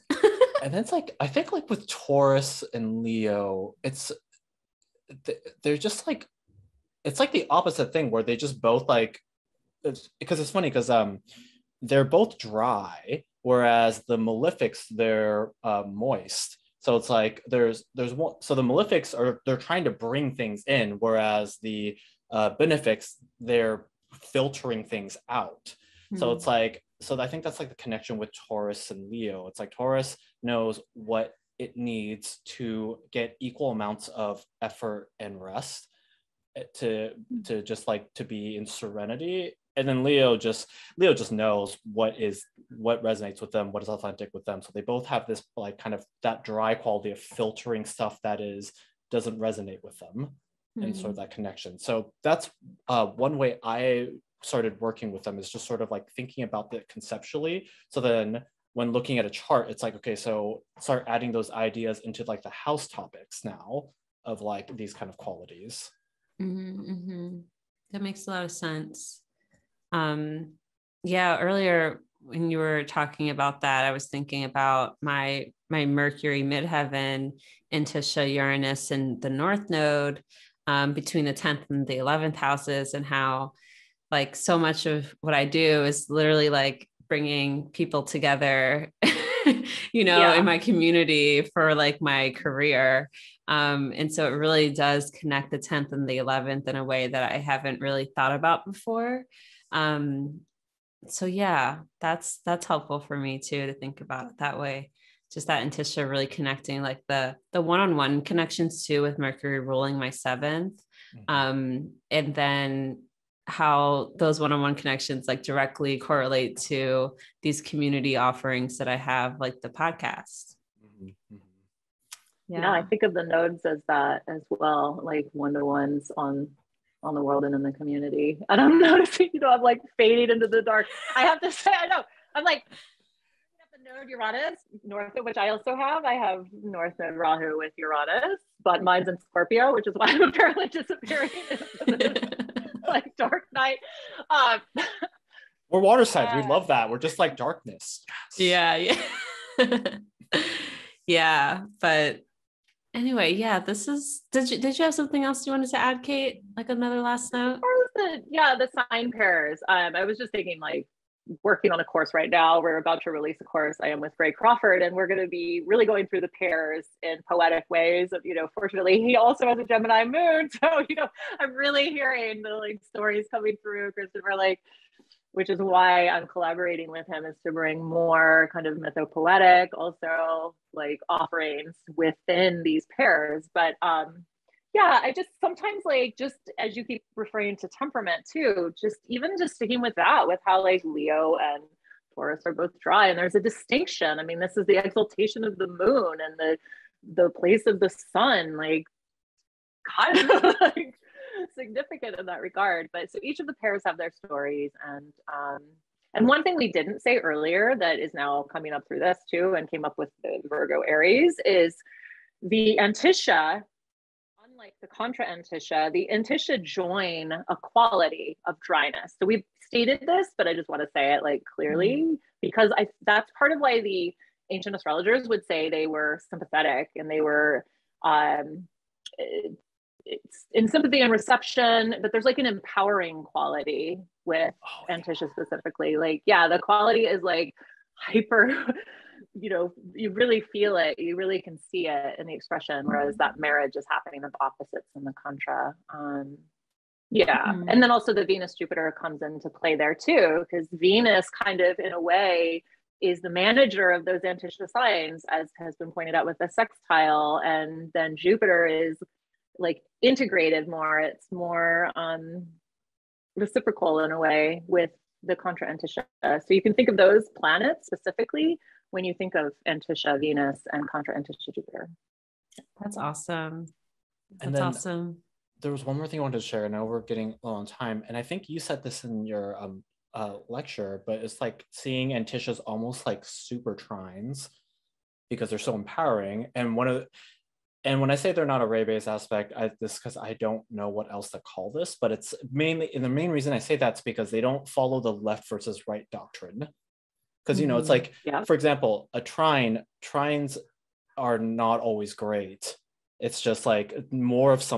And then it's like, I think like with Taurus and Leo, they're just like, it's like the opposite thing where they just both like, because it's funny because they're both dry, whereas the malefics, they're moist. So it's like there's one, so the malefics they're trying to bring things in, whereas the benefics, they're filtering things out. So it's like, so I think that's like the connection with Taurus and Leo. It's like Taurus knows what it needs to get equal amounts of effort and rest to just like to be in serenity. And then Leo just knows what resonates with them, what is authentic with them. So they both have this like kind of that dry quality of filtering stuff that doesn't resonate with them, and sort of that connection. So that's one way I started working with them, is just sort of like thinking about it conceptually. So then when looking at a chart, it's like, okay, so start adding those ideas into like the house topics now of like these kind of qualities. That makes a lot of sense. Earlier when you were talking about that, I was thinking about my Mercury midheaven, Antiscia, Uranus, and the North Node between the 10th and the 11th houses, and how like so much of what I do is literally like bringing people together, in my community for like my career. And so it really does connect the 10th and the 11th in a way that I haven't really thought about before. So yeah, that's helpful for me too, to think about it that way. Just that Antiscia really connecting like the one-on-one connections too, with Mercury ruling my 7th. And then how those one-on-one connections like directly correlate to these community offerings that I have, like the podcast. Yeah, I think of the nodes as that as well, like one-to-ones on the world and in the community. And I'm noticing, I'm like fading into the dark. I have to say, I know, I'm like, the node Uranus, North Node, which I also have. I have North Node Rahu with Uranus, but mine's in Scorpio, which is why I'm apparently disappearing into this, like dark night. We're water signs. We love that. We're just like darkness. Yeah. Yeah. But Anyway, yeah, did you have something else you wanted to add, Kate? Like another last note? The sign pairs. I was just thinking, like, working on a course right now. We're about to release a course. I am with Ray Crawford, and we're going to be really going through the pairs in poetic ways. Of, fortunately, he also has a Gemini moon, so I'm really hearing the like stories coming through, Christopher, like, which is why I'm collaborating with him, is to bring more kind of mythopoetic, also like offerings within these pairs. But I just sometimes, like, just as you keep referring to temperament too, just sticking with that, with how like Leo and Taurus are both dry, and there's a distinction. I mean, this is the exaltation of the moon and the place of the sun, like, kind of like significant in that regard. But so each of the pairs have their stories, and one thing we didn't say earlier that is now coming up through this too, and came up with the Virgo Aries, is the Antiscia. Unlike the contra Antiscia, the Antiscia join a quality of dryness. So we've stated this, but I just want to say it like clearly, because that's part of why the ancient astrologers would say they were sympathetic, and they were in sympathy and reception, but there's like an empowering quality with Antiscia specifically. Like, yeah, the quality is like hyper, you really feel it, you really can see it in the expression, whereas that marriage is happening of opposites in the contra. And then also the Venus Jupiter comes into play there too, because Venus kind of in a way is the manager of those Antiscia signs, as has been pointed out with the sextile, and then Jupiter is like integrated more, it's more reciprocal in a way with the contra Antiscia. So you can think of those planets specifically when you think of Antiscia Venus and contra Antiscia Jupiter. That's awesome. And then awesome. There was one more thing I wanted to share. I know we're getting low on time, and I think you said this in your lecture, but it's like seeing Antiscias almost like super trines because they're so empowering. And when I say they're not a ray-based aspect, because I don't know what else to call this, but it's mainly, and the main reason I say that's because they don't follow the left versus right doctrine. Because, it's like, for example, trines are not always great. It's just like more of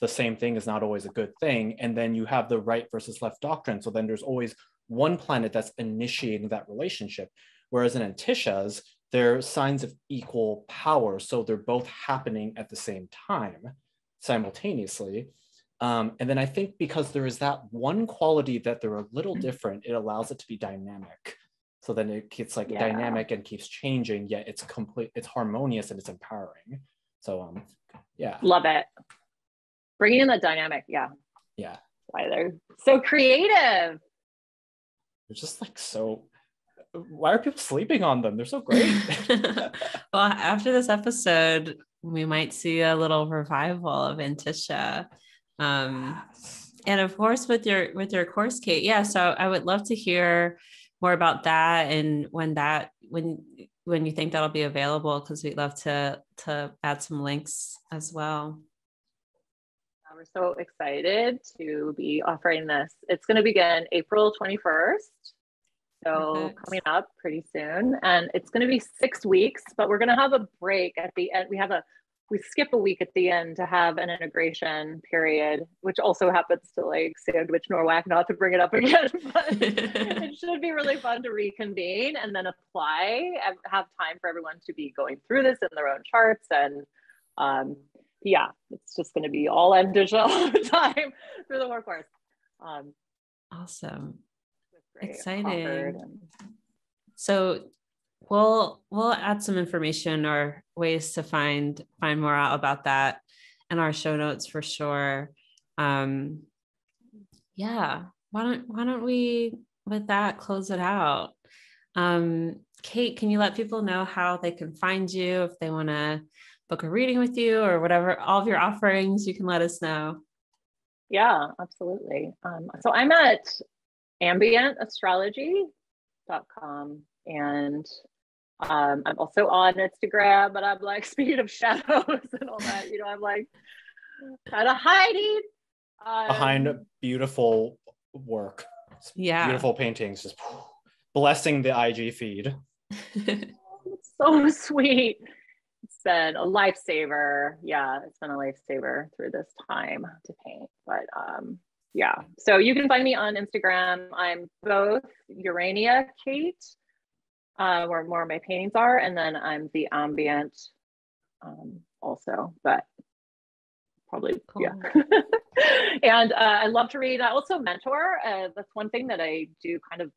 the same thing is not always a good thing. And then you have the right versus left doctrine. So then there's always one planet that's initiating that relationship. Whereas in Anticias, they're signs of equal power. So they're both happening at the same time, simultaneously. And then I think because there is that one quality that they're a little different, it allows it to be dynamic. So then it gets like dynamic and keeps changing, yet it's harmonious and it's empowering. So Love it. Bringing in the dynamic, yeah. Why they're so creative. They're just like so. Why are people sleeping on them? They're so great. Well, after this episode, we might see a little revival of Antiscia. And of course, with your course, Kate. So I would love to hear more about that, and when you think that'll be available, because we'd love to add some links as well. We're so excited to be offering this. It's going to begin April 21st. So Perfect. Coming up pretty soon, and it's going to be 6 weeks, but we're going to have a break at the end. We skip a week at the end to have an integration period, which also happens to like sandwich Norwalk, not to bring it up again, but it should be really fun to reconvene and then apply and have time for everyone to be going through this in their own charts. And it's just going to be all Antiscia all the time through the whole course. Awesome. Exciting. So we'll add some information or ways to find more out about that in our show notes for sure. Why don't we with that close it out? Kate, can you let people know how they can find you if they want to book a reading with you or whatever, all of your offerings? You can let us know. Yeah, absolutely. So I'm at ambientastrology.com, and I'm also on Instagram, but I'm like, speaking of shadows and all that, I'm like kind of hiding behind beautiful work, beautiful paintings, just blessing the IG feed. It's so sweet. It's been a lifesaver. Yeah, it's been a lifesaver through this time to paint. But yeah, so you can find me on Instagram. I'm both Urania Kate, where more of my paintings are, and then I'm the ambient also, but probably cool. Yeah. And I love to read. I also mentor. That's one thing that I do kind of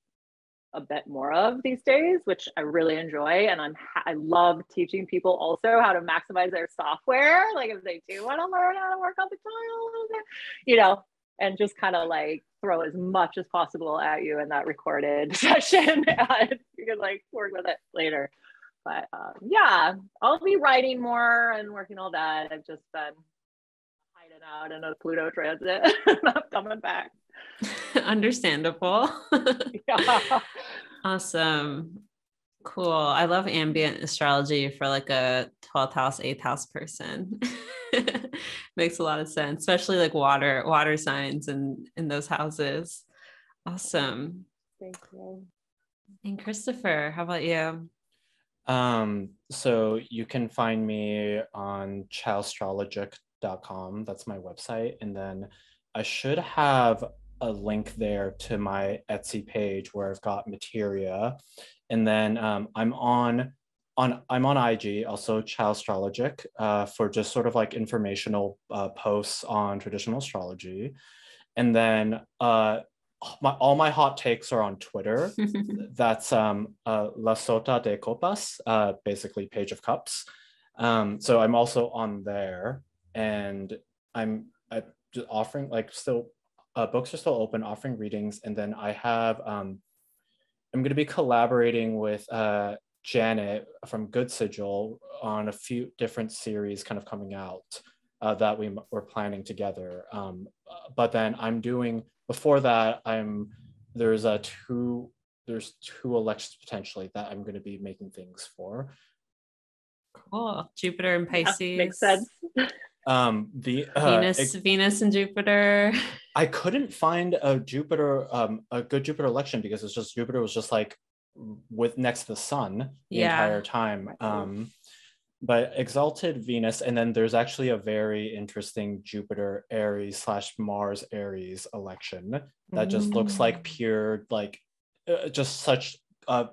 a bit more of these days, which I really enjoy. And I love teaching people also how to maximize their software. Like if they do want to learn how to work on the tiles, you know, and just kind of like throw as much as possible at you in that recorded session, and you can like work with it later. But yeah, I'll be writing more and working all that. I've just been hiding out in a Pluto transit. Not coming back. Understandable. Yeah. Awesome. Cool. I love ambient astrology for like a 12th house, 8th house person. Makes a lot of sense, especially like water signs and in those houses. Awesome. Thank you. And Christopher, how about you? So you can find me on chowstrologic.com. That's my website. And then I should have a link there to my Etsy page where I've got materia. And then I'm on IG, also chowstrologic, for just sort of like informational posts on traditional astrology. And then all my hot takes are on Twitter. That's La Sota de Copas, basically Page of Cups. So I'm also on there, and I'm just offering like still books are still open, offering readings, and then I have I'm going to be collaborating with Janet from Good Sigil on a few different series kind of coming out that we're planning together. But then I'm doing, before that, there's two elections potentially that I'm going to be making things for. Cool. Jupiter and Pisces. Yeah, makes sense. Venus and Jupiter. I couldn't find a good Jupiter election because it's just Jupiter was just like with next to the sun the entire time. But exalted Venus, and then there's actually a very interesting Jupiter Aries / Mars Aries election that just looks like pure, like just such a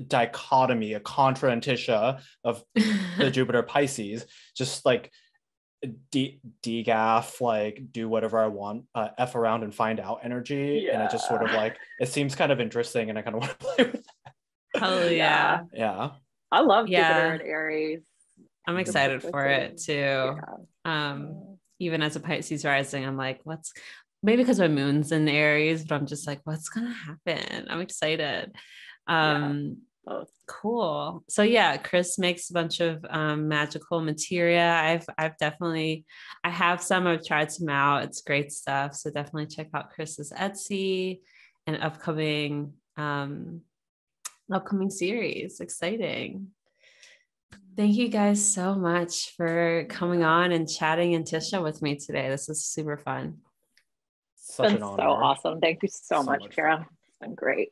dichotomy, a contra Antiscia of the Jupiter Pisces, just like degaff, like do whatever I want, F around and find out energy. And I just sort of like, it seems kind of interesting and I kind of want to play with that. Hell yeah. Yeah. I love Jupiter and Aries. I'm excited for it too. Even as a Pisces rising, I'm like, maybe because my moon's in Aries, but I'm just like, what's gonna happen? I'm excited. Cool. So yeah, Chris makes a bunch of magical materia. I've definitely, I have some, I've tried some out. It's great stuff. So definitely check out Chris's Etsy and upcoming series. Exciting. Thank you guys so much for coming on and chatting Antiscia with me today. This is super fun. Such an honor. So awesome. Thank you so much, Kirah. It's been great.